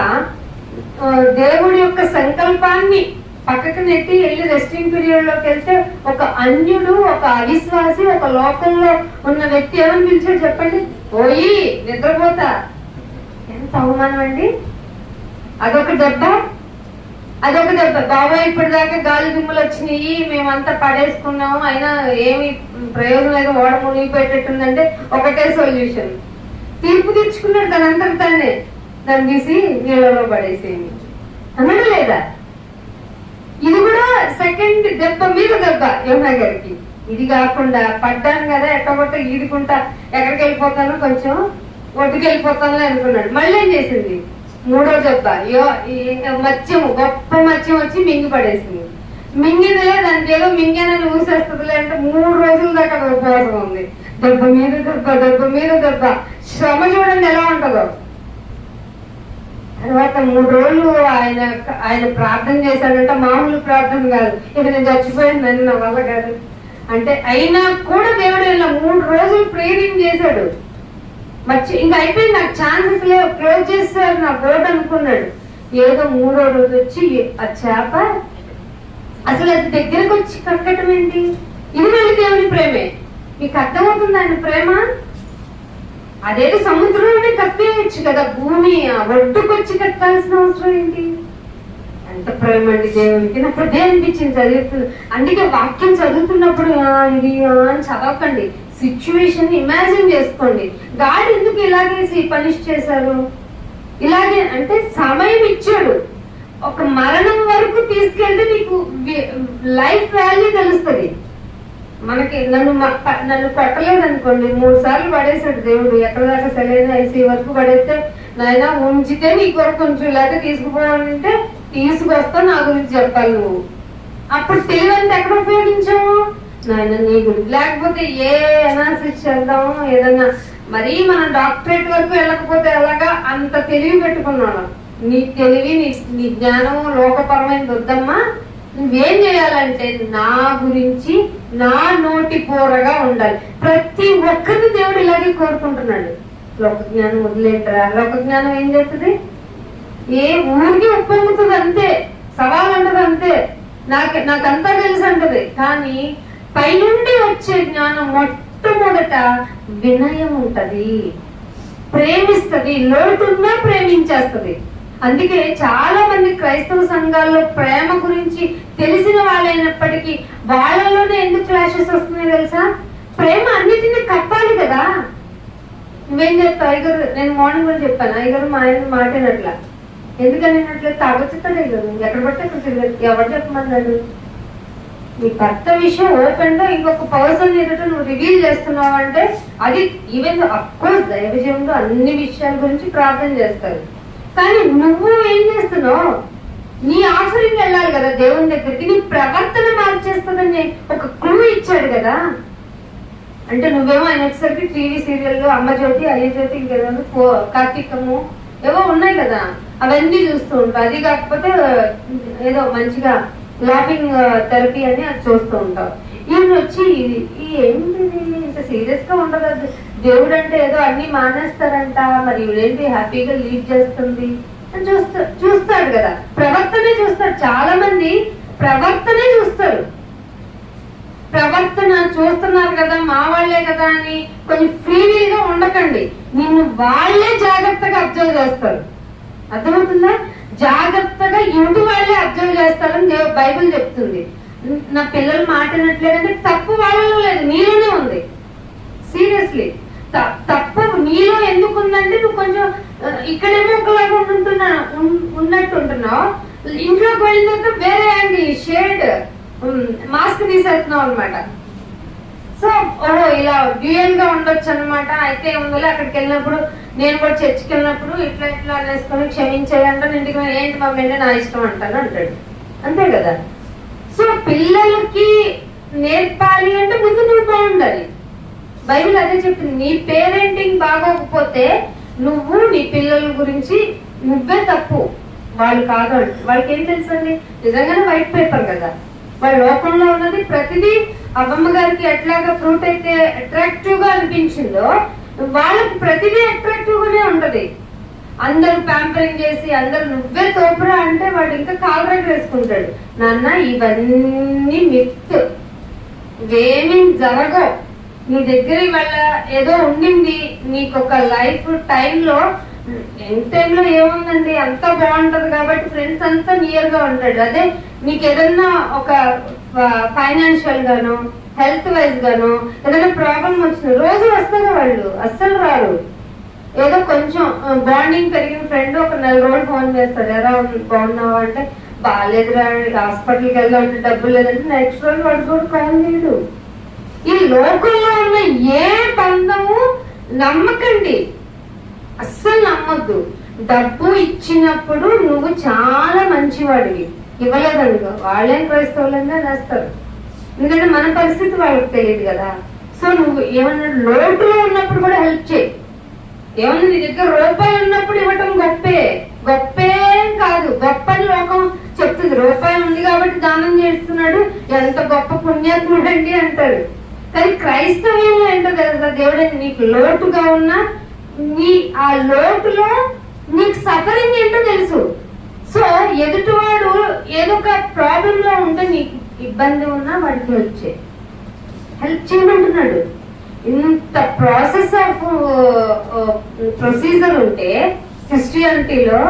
దేవుడి యొక్క సంకల్పాన్ని పక్కకు నెట్టి వెళ్ళి రెస్టింగ్ పీరియడ్ లోకి వెళ్తే, ఒక అన్యుడు, ఒక అవిశ్వాసి, ఒక లోకంలో ఉన్న వ్యక్తి ఏమని పిలిచాడు చెప్పండి? పోయి నిద్రపోతా. ఎంత అవమానం అండి. అదొక దెబ్బ. బాబాయ్ ఇప్పటిదాకా గాలి దుమ్ములు వచ్చినాయి, మేమంతా పడేసుకున్నాము, అయినా ఏమి ప్రయోజనం లేదు, ఓడ మునిగిపెట్టేట్టుందంటే ఒకటే సొల్యూషన్. తీర్పు తీర్చుకున్నాడు తనంతట తానే, దాన్ని తీసి నీళ్ళలో పడేసేయండి అన్నాడు లేదా? ఇది కూడా సెకండ్ దెబ్బ మీద దెబ్బ యోనా గారికి. ఇది కాకుండా పడ్డాను కదా ఎట్టగొట్ట ఈదుకుంటా ఎక్కడికి వెళ్ళిపోతాను, కొంచెం ఒడ్డుకి వెళ్ళిపోతాను అనుకున్నాడు. మళ్ళీ ఏం చేసింది? 3వ దెబ్బ మత్స్యము, గొప్ప మత్స్యం వచ్చి మింగి పడేసింది. మింగినలే, దానికి ఏదో మింగేనని ఊసేస్తుందిలే అంటే 3 రోజుల దాకా ఉపవాసం ఉంది. దెబ్బ మీద దెబ్బ, దెబ్బ మీద దెబ్బ. శ్రమ చూడండి ఎలా ఉంటుందో. తర్వాత 3 రోజులు ఆయన ప్రార్థన చేశాడంట. మామూలు ప్రార్థన కాదు, ఇక నేను చచ్చిపోయాను నా వల్ల కాదు అంటే అయినా కూడా దేవుడు ఇలా 3 రోజులు ప్రేరింగ్ చేశాడు. ఇంకా అయిపోయింది, నాకు ఛాన్సెస్ లేవు, క్లోజ్ చేస్తారు నా బోర్డు అనుకున్నాడు. ఏదో 3వ రోజు వచ్చి ఆ చేప అసలు అది దగ్గరకు వచ్చి కట్టడం ఏంటి? ఇది మళ్ళీ దేవుని ప్రేమే. మీకు అర్థమవుతుంది ఆయన ప్రేమ. అదేదో సముద్రంలోనే కప్పేయచ్చు కదా, భూమి ఒడ్డుకొచ్చి కట్టాల్సిన అవసరం ఏంటి? ఎంత ప్రేమ అండి దేవునికి. నాకు అదే అనిపించింది చదువుతుంది. అందుకే వాక్యం చదువుతున్నప్పుడు ఇది అని చదవకండి, సిచ్యువేషన్ ఇమాజిన్ చేసుకోండి. గాడ్ ఎందుకు ఇలాగేసి పనిష్ చేశారు? ఇలాగే అంటే సమయం ఇచ్చాడు, ఒక మరణం వరకు తీసుకెళ్తే నీకు లైఫ్ వాల్యూ తెలుస్తుంది. మనకి నన్ను కొట్టలేదు అనుకోండి, 3 సార్లు పడేసాడు దేవుడు. ఎక్కడ దాకా సెలైన ఐసీ వరకు పడేస్తే, నాయన ఉంచితే నీ కొరకు కొంచెం లేకపోతే తీసుకుపోవాలంటే తీసుకొస్తా, నా గురించి చెప్పాలి నువ్వు. అప్పుడు తెలివంతా ఎక్కడ ఉపయోగించాము? నాయన నీ గురించి. లేకపోతే ఏ అనాలిసిస్ చేద్దాము, ఏదన్నా మరీ మనం డాక్టరేట్ వరకు వెళ్ళకపోతే ఎలాగా, అంత తెలివి పెట్టుకున్నాను. నీ తెలివి, నీ జ్ఞానము లోకపరమైనది వద్దమ్మా. నువ్వేం చేయాలంటే నా గురించి నా నోటి పోరగా ఉండాలి. ప్రతి ఒక్కరిని దేవుడు ఇలాగే కోరుకుంటున్నాడు. లోక జ్ఞానం వదిలేంటారా? లోక జ్ఞానం ఏం చేస్తుంది? ఏ ఊరికి ఉప్పొంగుతుంది అంతే, సవాల్ అంటది అంతే, నాకంతా తెలుసు అంటది. కానీ పైనుండి వచ్చే జ్ఞానం మొట్టమొదట వినయం ఉంటది, ప్రేమిస్తది, లోటున్నా ప్రేమించేస్తది. అందుకే చాలా మంది క్రైస్తవ సంఘాల్లో ప్రేమ గురించి తెలిసిన వాళ్ళైనప్పటికీ వాళ్ళలోనే ఎందుకు క్లాషెస్ వస్తున్నాయి తెలుసా? ప్రేమ అన్నిటినీ కప్పాలి కదా. నువ్వేం చెప్తావు? అయ్యగారు, నేను మార్నింగ్ కూడా చెప్పాను, అయ్యగారు మా ఆయన మాటేనట్లా. ఎందుకని అట్లా తాగొచ్చుతాడు అయ్యగారు, ఎక్కడ పడితే అక్కడ తిరగదు. ఎవరు చెప్పమన్నాడు? నీ భర్త విషయం ఓపెన్ గా ఇంకొక పర్సన్ ఎదుట నువ్వు రివీల్ చేస్తున్నావు అంటే అది ఈవెన్ అఫ్ కోర్స్ దైవజీవంలో అన్ని విషయాల గురించి ప్రార్థన చేస్తారు. కానీ నువ్వు ఏం చేస్తున్నావు? నీ ఆఫరింగ్ వెళ్ళాలి కదా దేవుని దగ్గరికి. నీ ప్రవర్తన మార్చేస్తుందని ఒక క్లూ ఇచ్చాడు కదా. అంటే నువ్వేమో ఆయన వచ్చేసరికి టీవీ సీరియల్ అమ్మ జ్యోతి, అయ్య జ్యోతి, ఇంకేదో కార్తీకము ఏవో ఉన్నాయి కదా, అవన్నీ చూస్తూ ఉంటావు. అది కాకపోతే ఏదో మంచిగా లాఫింగ్ థెరపీ అని అది చూస్తూ ఉంటావు. ఈయన వచ్చి ఏంటి ఇంత సీరియస్ గా ఉండదు, దేవుడు అంటే ఏదో అన్ని మానేస్తారంట, మరి ఇవిడేంటి హ్యాపీగా లీడ్ చేస్తుంది అని చూస్తాడు కదా, ప్రవర్తనే చూస్తాడు. చాలా మంది ప్రవర్తనే చూస్తారు. ప్రవర్తన చూస్తున్నారు కదా, మా వాళ్లే కదా అని కొంచెం ఫ్రీవీల్ గా ఉండకండి. నిన్ను వాళ్లే జాగ్రత్తగా అబ్జర్వ్ చేస్తారు. అర్థమవుతుందా? జాగ్రత్తగా ఇంటి వాళ్లే అబ్జర్వ్ చేస్తారని బైబిల్ చెప్తుంది. నా పిల్లలు మాట్లాడట్లేదంటే తప్పు వాళ్ళలో లేదు, నీలోనే ఉంది. సీరియస్లీ తప్పు నీలో ఎందుకు ఉందంటే నువ్వు కొంచెం ఇక్కడేమో ఒకలాగా ఉన్నట్టు ఉంటున్నావు, ఇంట్లోకి వెళ్ళిన తర్వాత వేరే యాంగిల్ షేడ్ మాస్క్ తీసేస్తున్నావు అనమాట. సో ఓహో ఇలా డ్యూయల్ గా ఉండొచ్చు అనమాట. అయితే ఉందో అక్కడికి వెళ్ళినప్పుడు, నేను కూడా చర్చికి వెళ్ళినప్పుడు ఇట్లా ఇట్లా అనేసుకొని క్షమించేయంటే ఇంటికి ఏంటి మమ్మీ అంటే నా ఇష్టం అంటాను అంటాడు. అంతే కదా. సో పిల్లలకి నేర్పాలి అంటే ముందు నువ్వు బాగుండాలి. బైబిల్ అదే చెప్పింది, నీ పేరెంటింగ్ బాగోకపోతే నువ్వు నీ పిల్లల గురించి నువ్వే తప్పు, వాళ్ళు కాదు అంటే. వాళ్ళకి ఏం తెలుసండి? నిజంగానే వైట్ పేపర్ కదా, వాళ్ళ లోకంలో ఉన్నది ప్రతిదీ. అమ్మమ్మ గారికి ఎట్లాగా ఫ్రూట్ అయితే అట్రాక్టివ్ గా అనిపించిందో వాళ్ళకి ప్రతిదీ అట్రాక్టివ్ గానే ఉంటది. అందరూ ప్యాంపరింగ్ చేసి అందరు నువ్వే తోపురా అంటే వాడు ఇంకా కాలరెట్ వేసుకుంటాడు. నాన్న ఇవన్నీ మిత్, ఇవేమీ జరగవు. నీ దగ్గర వాళ్ళ ఏదో ఉండింది, నీకు ఒక లైఫ్ టైంలో యంగ్ టైంలో ఏముందండి, అంతా బాగుంటది కాబట్టి ఫ్రెండ్స్ అంతా నియర్ గా ఉంటాడు. అదే నీకు ఏదన్నా ఒక ఫైనాన్షియల్ గాను హెల్త్ వైజ్ గాను ఏదైనా ప్రాబ్లం వచ్చిన రోజు వస్తారు వాళ్ళు, అస్సలు రారు. ఏదో కొంచెం బాండింగ్ పెరిగిన ఫ్రెండ్ ఒక 4 రోజులు ఫోన్ చేస్తారు, ఎలా బాగున్నావా అంటే బాగాలేదురా, హాస్పిటల్కి వెళ్ళాలంటే డబ్బులు లేదంటే నెక్స్ట్ రోజు వాడు కూడా కాల్ చేయడు. ఈ లోకంలో ఉన్న ఏ బంధము నమ్మకండి, అస్సలు నమ్మద్దు. డబ్బు ఇచ్చినప్పుడు నువ్వు చాలా మంచివాడివి, ఇవ్వలేదనుకో వాళ్ళేం క్రైస్తవులంగా వేస్తారు. ఎందుకంటే మన పరిస్థితి వాళ్ళకి తెలియదు కదా. సో నువ్వు ఏమన్నా లోటులో ఉన్నప్పుడు కూడా హెల్ప్ చేయి. ఏమన్నా నీ దగ్గర రూపాయి ఉన్నప్పుడు ఇవ్వటం గొప్పే కాదు, గొప్పని లోకం చెప్తుంది. రూపాయి ఉంది కాబట్టి దానం చేస్తున్నాడు, ఎంత గొప్ప పుణ్యాత్ముడండి అంటారు. కానీ క్రైస్తవ్యంలో ఏంటో తెలుసా, దేవుడు నీకు లోటుగా ఉన్నా నీ ఆ లోటులో నీకు సఫరింగ్ ఏంటో తెలుసు. సో ఎదుటివాడు ఏదో ఒక ప్రాబ్లం లో ఉంటే నీకు ఇబ్బంది ఉన్నా వాడికి హెల్ప్ చేయమంటున్నాడు. ఇంత ప్రాసెస్ ఆఫ్ ప్రొసీజర్ ఉంటే క్రిస్టియానిటీలో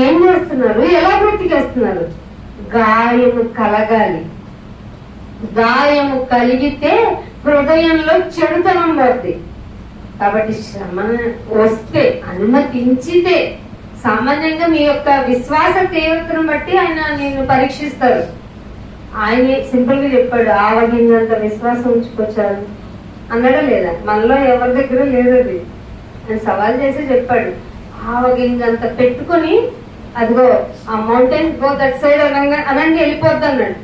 ఏం చేస్తున్నారు, ఎలా బ్రతికేస్తున్నారు? గాయము కలగాలి, గాయము కలిగితే హృదయంలో చెడుతనం పోతుంది. కాబట్టి శ్రమ వస్తే అనుమతించితే, సామాన్యంగా మీ యొక్క విశ్వాస తీవ్రతను బట్టి ఆయన నేను పరీక్షిస్తారు. ఆయన సింపుల్ గా చెప్పాడు, ఆవగిందంత విశ్వాసం ఉంచుకొచ్చారు అన్నాడా లేదా? మనలో ఎవరి దగ్గర లేదు అది. ఆయన సవాల్ చేసి చెప్పాడు, ఆవగింజంత పెట్టుకొని అదిగో ఆ మౌంటైన్ గో దట్ సైడ్ అనంగా వెళ్ళిపోద్ది అన్నాడు.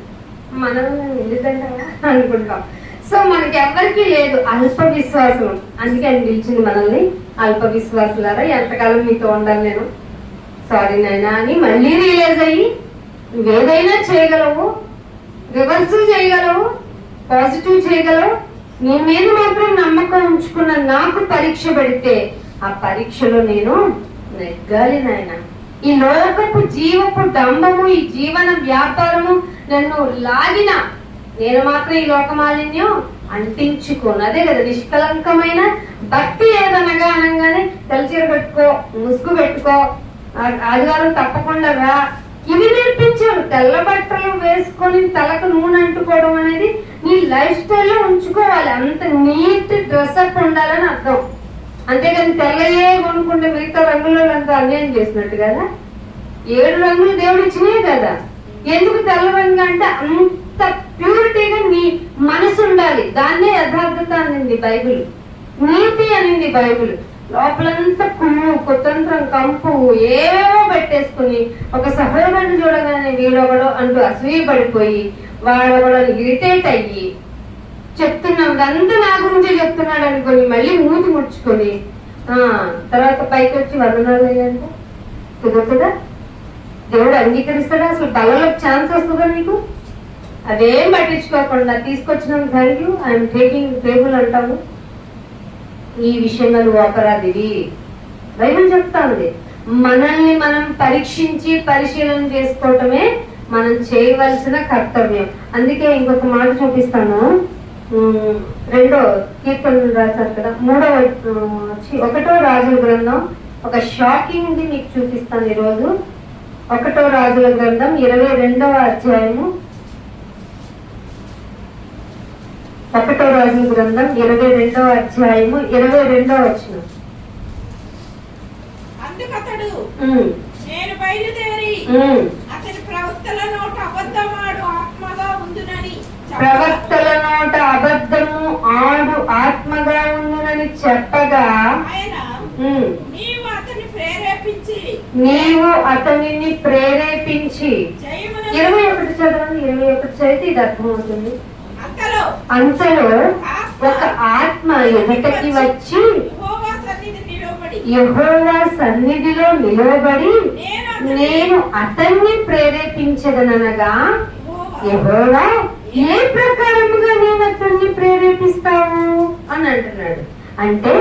మనం ఎందుకంటే అనుకుంటాం. సో మనకి ఎవరికి లేదు అల్ప విశ్వాసం. అందుకే ఆయన పిలిచింది మనల్ని, అల్ప విశ్వాసులారా ఎంతకాలం మీతో ఉండాలి నేను, సారీ నాయనా అని మళ్ళీ రియలైజ్ అయ్యి నువ్వేదైనా చేయగలవు, రివర్స్ చేయగలవు, పాజిటివ్ చేయగలవు. నీ మీద మాత్రం నమ్మకం ఉంచుకున్న నాకు పరీక్ష పెడితే ఆ పరీక్షలో నేను నెగ్గాలి నాయన. ఈ లోకపు జీవపు డంబము, ఈ జీవన వ్యాపారము నన్ను లాగిన నేను మాత్రం ఈ లోకమాలిన్యం అంటించుకోను. అదే కదా నిష్కలంకమైన భక్తి. ఏదనగా అనగానే తెల్లచీర పెట్టుకో, ముసుగు పెట్టుకో, ఆదివారం తప్పకుండా రా, ఇవి నేర్పించారు. తెల్ల బట్టలు వేసుకొని తలకు నూనె అంటుకోవడం అనేది నీ లైఫ్ స్టైల్లో ఉంచుకోవాలి. అంత నీట్ డ్రెస్అప్ ఉండాలని అర్థం. అంతేగాని తెల్లయే కొనుక్కుంటే మిగతా రంగుల్లో అంతా అన్యాయం చేసినట్టు కదా. 7 రంగులు దేవుడు ఇచ్చినాయి కదా. ఎందుకు తెల్ల రంగు అంటే అంత ప్యూరిటీగా నీ మనసు ఉండాలి. దాన్నే యథార్థత అనింది బైబిల్, నీతి అనింది బైబిల్. లోపలంతా కుమ్ము, కుతంత్రం, కంపు ఏవేవో పెట్టేసుకుని ఒక సహోదరుని చూడగానే వీడొకడో అంటూ అసూయ పడిపోయి వాడొకడో ఇరిటేట్ అయ్యి చెప్తున్నదంతా నా గురించే చెప్తున్నాడు అనుకొని మళ్ళీ మూతి ముడుచుకొని తర్వాత పైకి వచ్చి వందనాలు అయ్యంటే కుదురుతుందా? దేవుడు అంగీకరిస్తాడా? అసలు బలలో ఛాన్స్ వస్తుందా నీకు? అవేం పట్టించుకోకుండా తీసుకొచ్చిన thank you I'm taking table అంటాము. ఈ విషయంలో నువ్వు అపరాధివి. బైబిల్ చెప్తా ఉంది. మనల్ని మనం పరీక్షించి పరిశీలన చేసుకోవటమే మనం చేయవలసిన కర్తవ్యం. అందుకే ఇంకొక మాట చూపిస్తాను. 2వ కీర్తనలు రాశారు కదా, 1వ రాజుల గ్రంథం ఒక షాకింగ్ ది మీకు చూపిస్తాను ఈరోజు. 1వ రాజుల గ్రంథం 22వ అధ్యాయము. 1వ రాజుల గ్రంథం 22వ అధ్యాయము 22వ వచనం. అందుకతడు నేను బయలుదేరి అతని ప్రవక్తల నోట అబద్ధమాడు ఆత్మగా ఉండునని చెప్పగా ఆయన నీవు అతనిని ప్రేరేపించి 21 చదవండి. 21 చదివితే ఇది అర్థమవుతుంది. అంతలో ఒక ఆత్మ ఎదుటకి వచ్చి యెహోవా సన్నిధిలో నిలవబడి నేను అతన్ని ప్రేరేపించదనగా, యెహోవా ఏ ప్రకారముగా నేను అతన్ని ప్రేరేపిస్తావు అని అంటున్నాడు. అంటే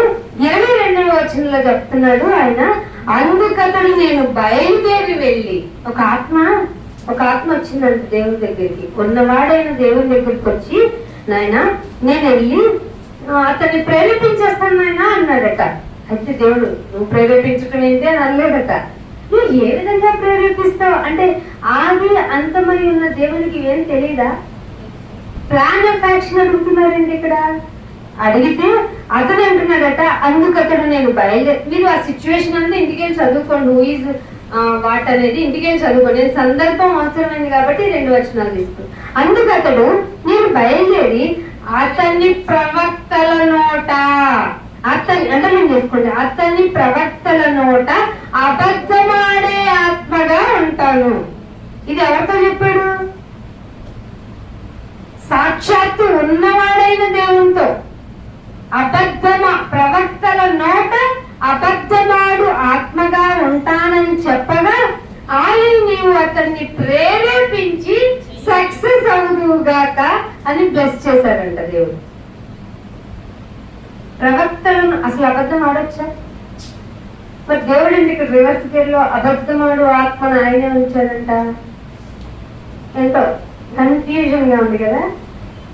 22వ వచనంలో చెప్తున్నాడు ఆయన, అందుకతడు నేను బయలుదేరి వెళ్ళి, ఒక ఆత్మ వచ్చిందంట దేవుని దగ్గరికి. ఉన్నవాడైన దేవుని దగ్గరికి వచ్చి, నాయన నేను వెళ్ళి అతన్ని ప్రేరేపించేస్తాను నాయన అన్నాడట. అయితే దేవుడు నువ్వు ప్రేరేపించడం ఏంటి అని అనలేదట. నువ్వు ఏ విధంగా ప్రేరేపిస్తావు అంటే ఆది అంతమై ఉన్న దేవునికి ఏం తెలీదా? ప్లాన్ ఆఫ్ యాక్షన్ అడుగుతున్నారండి ఇక్కడ. అడిగితే అతను అంటున్నాడట, అందుకతడు నేను బయలుదేరి. మీరు ఆ సిచ్యువేషన్ అంతా ఇంటికి వెళ్ళి చదువుకోండి. హూ ఈజ్ వాట్ అనేది ఇంటికి వెళ్ళి చదువుకోండి. నేను సందర్భం అవసరమైంది కాబట్టి 2 వచనాలు తీసుకున్నాను. అందుకతడు నేను బయలుదేరి అతన్ని ప్రవక్తల నోట, అండర్లైన్ చేసుకోండి, అతన్ని ప్రవక్తల నోట అబద్ధమాడే ఆత్మగా ఉంటాను. ఇది ఎవరితో చెప్పాడు? సాక్షాత్తు ఉన్నవాడైన దేవునితో. ప్రవక్తల నోట అబద్ధమాడు ఆత్మగా ఉంటానని చెప్పగా ఆయన నీవు అతన్ని ప్రేరేపించి సక్సెస్ అవుదుగాక అని బ్లెస్ చేశాడంట దేవుడు. ప్రవక్తలను అసలు అబద్ధం ఆడొచ్చా? మరి దేవుడు ఇక్కడ రివర్స్ గేర్ లో అబద్ధమాడు ఆత్మను ఆయనే ఉంచాడంట. ఎంతో కన్ఫ్యూజన్ గా ఉంది కదా.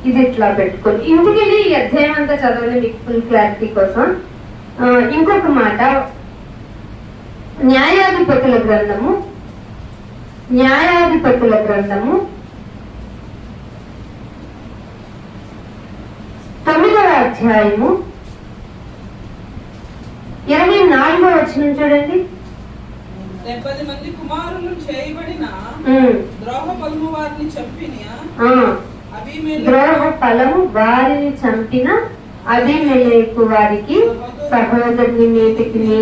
ఇది ఇట్లా పెట్టుకొని ఇంటికెళ్ళి ఈ అధ్యాయం అంతా చదవండి మీకు ఫుల్ క్లారిటీ కోసం. ఇంకొక మాట, న్యాయాధిపతుల గ్రంథము 9వ అధ్యాయము 24వ వచనం చూడండి. 70 మంది కుమారులు చేయబడిన ద్రోహ ఫలము వారిని చంపిన అబీమెలెకు వారికి సహోదరుని మీదికి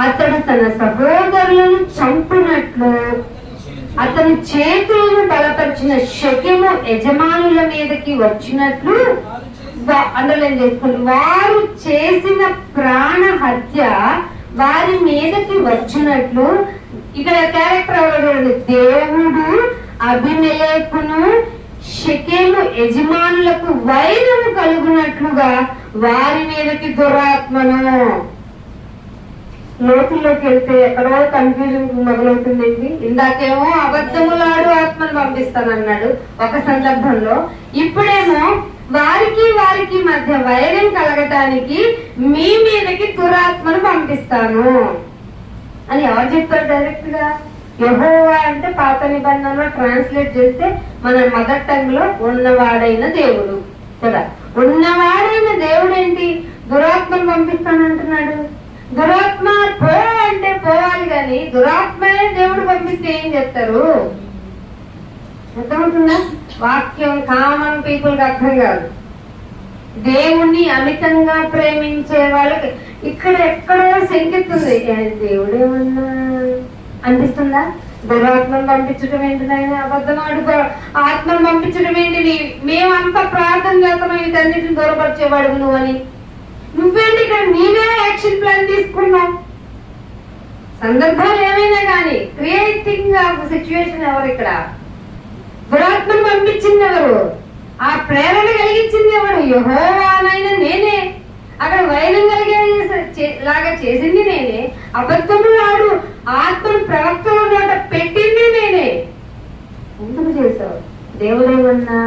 అతడు తన సహోదరులను చంపినట్లు అతని చేతులను బలపరిచిన షెకెము యజమానుల మీదకి వచ్చినట్లు అండర్లైన్ చేసుకోండి. వారు చేసిన ప్రాణ హత్య వారి మీదకి వచ్చినట్లు. ఇక్కడ క్యారెక్టర్ ఎవరు? దేవుడు అబీమెలెకును షెకెము యజమానులకు వైరము కలుగునట్లుగా వారి మీదకి దురాత్మను. లోతుల్లోకి వెళ్తే ఎక్కడో కన్ఫ్యూజన్ మొదలవుతుందండి. ఇందాకేమో అబద్ధములాడు ఆత్మను పంపిస్తానన్నాడు ఒక సందర్భంలో, ఇప్పుడేమో వారికి మధ్య వైరం కలగటానికి మీ మీదకి దురాత్మను పంపిస్తాను అని ఎవరు చెప్పారు? డైరెక్ట్ గా యెహోవా అంటే పాత నిబంధనలో ట్రాన్స్లేట్ చేస్తే మన మదర్ టంగ్ లో ఉన్నవాడైన దేవుడు కదా. ఉన్నవాడైన దేవుడు ఏంటి? దురాత్మను పంపిస్తానంటున్నాడు. దురాత్మ పో అంటే పోవాలి కానీ దురాత్మనే దేవుడు పంపిస్తే ఏం చేస్తారు? అర్థమవుతుందా? వాక్యం కామన్ పీపుల్ కి అర్థం కాదు. దేవుణ్ణి అమితంగా ప్రేమించే వాళ్ళకి ఇక్కడ ఎక్కడో శంకెత్తుంది. దేవుడేమన్నా అనిపిస్తుందా? దురాత్మను పంపించడం ఏంటి? అబద్ధమాడు ఆత్మను పంపించడం ఏంటి? మేమంతా ప్రార్థన చేస్తున్నాం వీటన్నిటిని దూరపరిచేవాడు నువ్వు అని. నువ్వేంటి ఇక్కడ నీవే యాక్షన్ ప్లాన్ తీసుకున్నావు. సందర్భాలు ఏమైనా కానీ క్రియేటింగ్ ఆఫ్ సిచ్యువేషన్ ఎవరు ఇక్కడ? దురాత్మను పంపించింది ఎవరు? ఆ ప్రేరణ కలిగించింది ఎవరు? యెహోవానైనా నేనే. అక్కడ వైరం లాగా చేసింది నేనే. అబద్ధములాడు ఆత్మను ప్రవక్తల నోట పెట్టింది నేనే. ఎందుకు చేశావు? దేవుడేమన్నా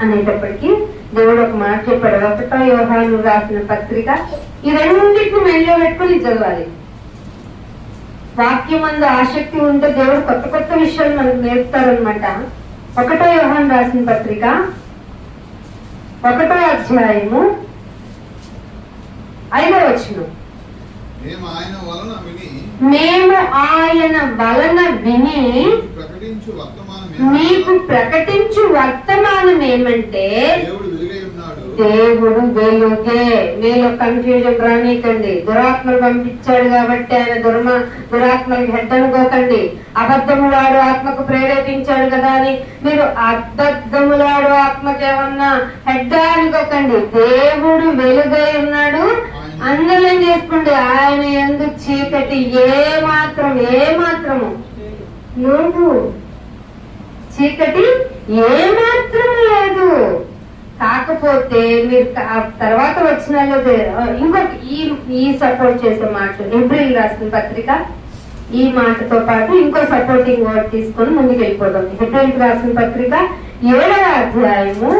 అనేటప్పటికీ దేవుడు ఒక మాట చెప్పాడు. 1 యోహాను రాసిన పత్రిక ఈ రెండింటిని మెల్లో పెట్టుకుని చదవాలి. వాక్యమందు ఆసక్తి ఉంటే దేవుడు కొత్త కొత్త విషయాలు మనకు నేర్పుతారనమాట. 1 యోహాను రాసిన పత్రిక 1వ అధ్యాయము 5వ వచనం. మేము ఆయన వలన విని మీకు ప్రకటించు వర్తమానం ఏమంటే దేవుడు వెలుగే. మీలో కన్ఫ్యూజన్ రానీకండి. దురాత్మలు పంపించాడు కాబట్టి ఆయన దురాత్మలకు హెడ్ అనుకోకండి. అబద్ధములాడు ఆత్మకు ప్రేరేపించాడు కదా అని మీరు అబద్ధములాడు ఆత్మకేమన్నా హెడ్ అనుకోకండి. దేవుడు వెలుగై ఉన్నాడు. అందరం చేసుకోండి. ఆయన యందు చీకటి ఏ మాత్రము లేదు. చీకటి ఏ మాత్రము లేదు. కాకపోతే మీరు తర్వాత వచ్చిన ఇంకొక ఈ సపోర్ట్ చేసే మాటలు హెబ్రీయులకు రాసిన పత్రిక ఈ మాటతో పాటు ఇంకో సపోర్టింగ్ వర్డ్ తీసుకొని ముందుకు వెళ్ళిపోతాం. హెబ్రీయులకు రాసిన పత్రిక 7వ అధ్యాయము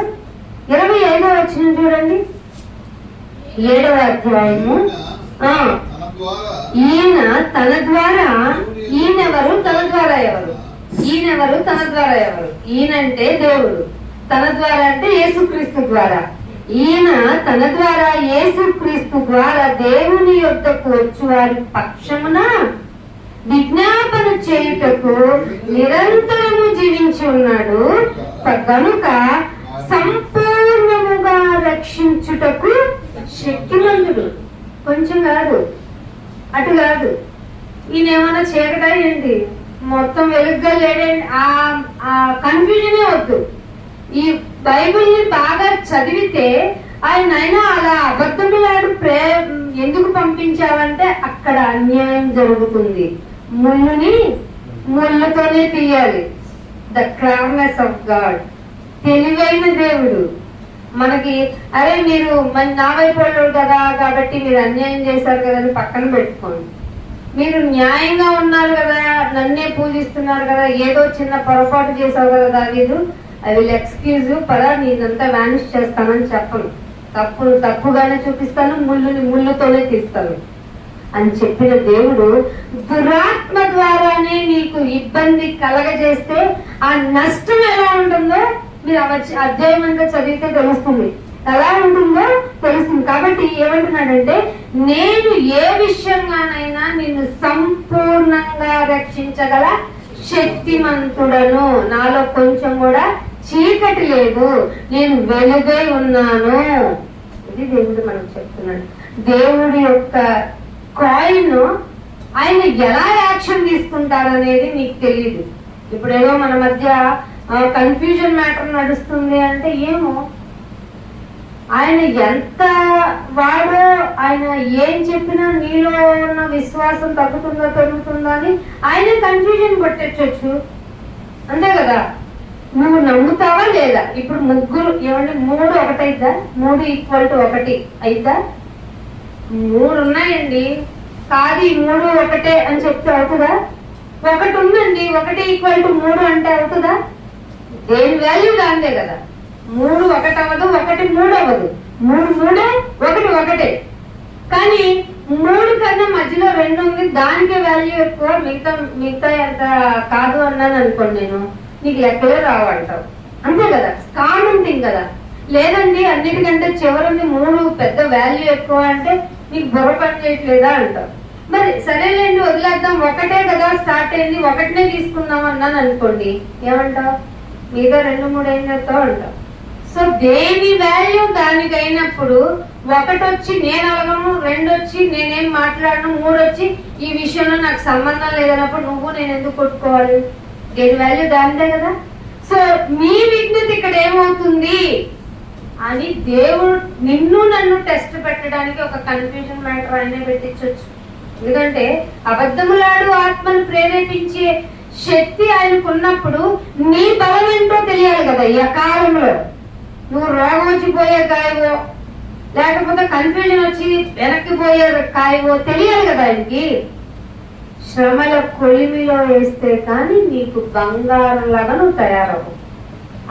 25వ వచనం చూడండి. 7వ అధ్యాయము. ఈయన తన ద్వారా ఈయనెవరు? తన ద్వారా ఎవరు? ఈయనెవరు? తన ద్వారా ఎవరు? ఈయనంటే దేవుడు. తన ద్వారా అంటే యేసుక్రీస్తు ద్వారా. ఈయన తన ద్వారా యేసుక్రీస్తు ద్వారా దేవుని యొద్దకు వచ్చి వారి పక్షమున విజ్ఞాపన చేయుటకు నిరంతరము జీవించి ఉన్నాడు. కనుక సంపూర్ణముగా రక్షించుటకు శక్తిమంతుడు. కొంచెం కాదు, అటు కాదు. ఈయన ఏమన్నా చీకటా ఏంటి? మొత్తం వెలుగ్గా లేడండి. ఆ కన్ఫ్యూజనే వద్దు. ఈ బైబిల్ ని బాగా చదివితే ఆయన అలా అబద్ధములాడు ఎందుకు పంపించావంటే అక్కడ అన్యాయం జరుగుతుంది. ముళ్ళుని ముళ్ళుతోనే తీయాలి. The cleverness of God. తెలివైన దేవుడు మనకి అరే మీరు నా వైపు వాళ్ళు కదా కాబట్టి మీరు అన్యాయం చేశారు కదా అని పక్కన పెట్టుకోండి. మీరు న్యాయంగా ఉన్నారు కదా, నన్నే పూజిస్తున్నారు కదా, ఏదో చిన్న పొరపాటు చేసావు కదా దావీదు, ఐ విల్ ఎక్స్క్యూజ్ యూ, పదా నీదంతా వానిష్ చేస్తానని చెప్పను. తప్పుగానే చూపిస్తాను, ముళ్ళుతోనే తీస్తాను అని చెప్పిన దేవుడు దురాత్మ ద్వారానే నీకు ఇబ్బంది కలగజేస్తే ఆ నష్టం ఎలా ఉంటుందో మీరు అధ్యాయం అంతా చదివితే తెలుస్తుంది. ఎలా ఉంటుందో తెలుస్తుంది. కాబట్టి ఏమంటున్నాడంటే నేను ఏ విషయంగానైనా నిన్ను సంపూర్ణంగా రక్షించగల శక్తిమంతుడను. నాలో కొంచెం కూడా చీకటి లేదు, నేను వెలుగై ఉన్నాను. ఇది దేవుడు మనకు చెప్తున్నాడు. దేవుడి యొక్క కాయిన్ ఆయన ఎలా యాక్షన్ తీసుకుంటారనేది నీకు తెలియదు. ఇప్పుడేదో మన మధ్య కన్ఫ్యూజన్ మ్యాటర్ నడుస్తుంది అంటే ఏమో ఆయన ఎంత వాడో, ఆయన ఏం చెప్పినా నీలో ఉన్న విశ్వాసం తగ్గుతుందో పెరుగుతుందో అని ఆయన కన్ఫ్యూజన్ పట్టచ్చు. అంతే కదా, నువ్వు నమ్ముతావా లేదా? ఇప్పుడు ముగ్గురు ఏమంటే 3 1 అయిద్దా? 3 = 1 అయిద్దా? 3 ఉన్నాయండి. కాదు ఈ 3 1 అని చెప్తే అవుతుందా? 1 ఉందండి, 1 = 3 అంటే అవుతుందా? దేని వాల్యూ దాంతే కదా. 3 1 అవ్వదు, 1 3 అవ్వదు. 3 3 1 1. కానీ 3 కన్నా మధ్యలో 2 ఉంది, దానికే వాల్యూ ఎక్కువ. మిగతా ఎంత కాదు అన్నాను అనుకోండి, నేను నీకు లెక్కలే రావంటావు. అంతే కదా, కామన్ థింగ్ కదా. లేదండి అన్నిటికంటే చివరిని 3 పెద్ద వాల్యూ ఎక్కువ అంటే నీకు బుర్ర పని చేయట్లేదా అంటావు. మరి సరేలేండి వదిలేద్దాం, 1 కదా స్టార్ట్ అయింది, 1నే తీసుకుందాం అన్నాను అనుకోండి, ఏమంటావు? మిగతా 2 3 ఏం చేస్తావు అంటావు. సో దేని వాల్యూ దానికి అయినప్పుడు 1 వచ్చి నేను అలగను, 2 వచ్చి నేనేం మాట్లాడను, 3 వచ్చి ఈ విషయంలో నాకు సంబంధం లేదన్నప్పుడు నువ్వు నేను ఎందుకు కొట్టుకోవాలి? దేని వాల్యూ దానిదే కదా. సో నీ విజ్ఞత ఇక్కడ ఏమవుతుంది అని దేవుడు నిన్ను నన్ను టెస్ట్ పెట్టడానికి ఒక కన్ఫ్యూజన్ మ్యాటర్ ఆయనే పెట్టించవచ్చు. ఎందుకంటే అబద్ధములాడు ఆత్మను ప్రేరేపించే శక్తి ఆయనకు ఉన్నప్పుడు నీ బలం ఏంటో తెలియాలి కదా. ఈ కాలంలో నువ్వు రోగం వచ్చి పోయే కాయవో లేకపోతే కన్ఫ్యూజన్ వచ్చి వెనక్కి పోయే కాయవో తెలియాలి కదా ఆయనకి. శ్రమల కొలిమిలో వేస్తే కానీ నీకు బంగారం లాగా నువ్వు తయారవు.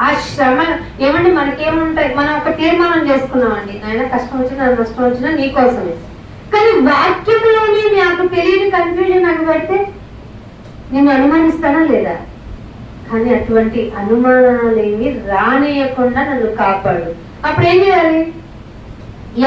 ఆ శ్రమ ఏమంటే మనకేముంటాయి, మనం ఒక తీర్మానం చేసుకున్నామండి, ఆయన కష్టం వచ్చినా నష్టం వచ్చినా నీకోసమే. కానీ వాక్యంలోనే నాకు తెలియని కన్ఫ్యూజన్ నాకు పెడితే నేను అనుమానిస్తానా లేదా? కానీ అటువంటి అనుమానాలేమి రానియకుండా నన్ను కాపాడు. అప్పుడు ఏం చేయాలి?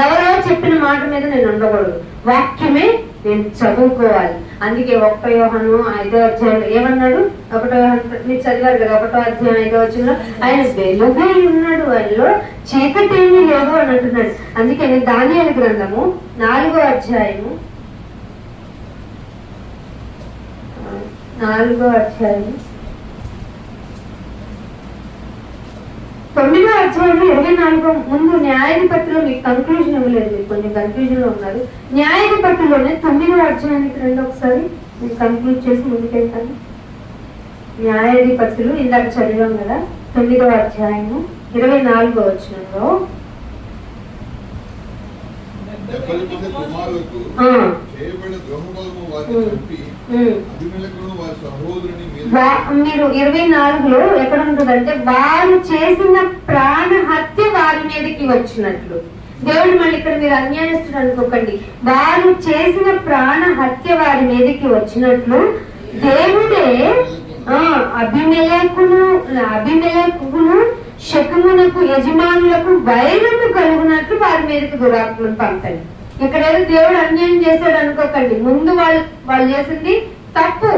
ఎవరో చెప్పిన మాట మీద నేను ఉండకూడదు, వాక్యమే నేను చదువుకోవాలి. అందుకే 1 యోహాను 5వ అధ్యాయంలో ఏమన్నాడు? 1 యోహాను మీరు చదివారు కదా, 1వ అధ్యాయం 5వ వచనంలో ఆయన వెలుగై ఉన్నాడు, ఆయనలో చీకటి ఏమీ లేదు అని అంటున్నాడు. అందుకని దానియేలు గ్రంథము 4వ అధ్యాయము 9వ అధ్యాయంలో 24 ముందు న్యాయాధిపతిలో మీకు కన్క్లూజన్ ఇవ్వలేదు, మీరు కొంచెం కన్ఫ్యూజన్ లో ఉన్నారు. న్యాయాధిపతిలోనే 9వ అధ్యాయానికి రండి, ఒకసారి మీరు కన్క్లూడ్ చేసి ముందుకెళ్తాను. న్యాయాధిపతులు ఇందాక చదివాం కదా, 9వ అధ్యాయము 24వ వచనంలో మీరు 24లో ఎక్కడ ఉంటుందంటే వారు చేసిన ప్రాణ హత్య వారి మీదకి వచ్చినట్లు. దేవుడు మళ్ళీ ఇక్కడ మీరు అన్యాయస్తుడు అనుకోకండి, వారు చేసిన ప్రాణ హత్య వారి మీదకి వచ్చినట్లు దేవుడే అబీమెలెకును శకునకు యజమానులకు వైరము కలుగునట్లు వారి మీదకి దురాత్మను పంపండి. ఇక్కడ ఏదో దేవుడు అన్యాయం చేశాడు అనుకోకండి, ముందు వాళ్ళు చేసింది తప్పు.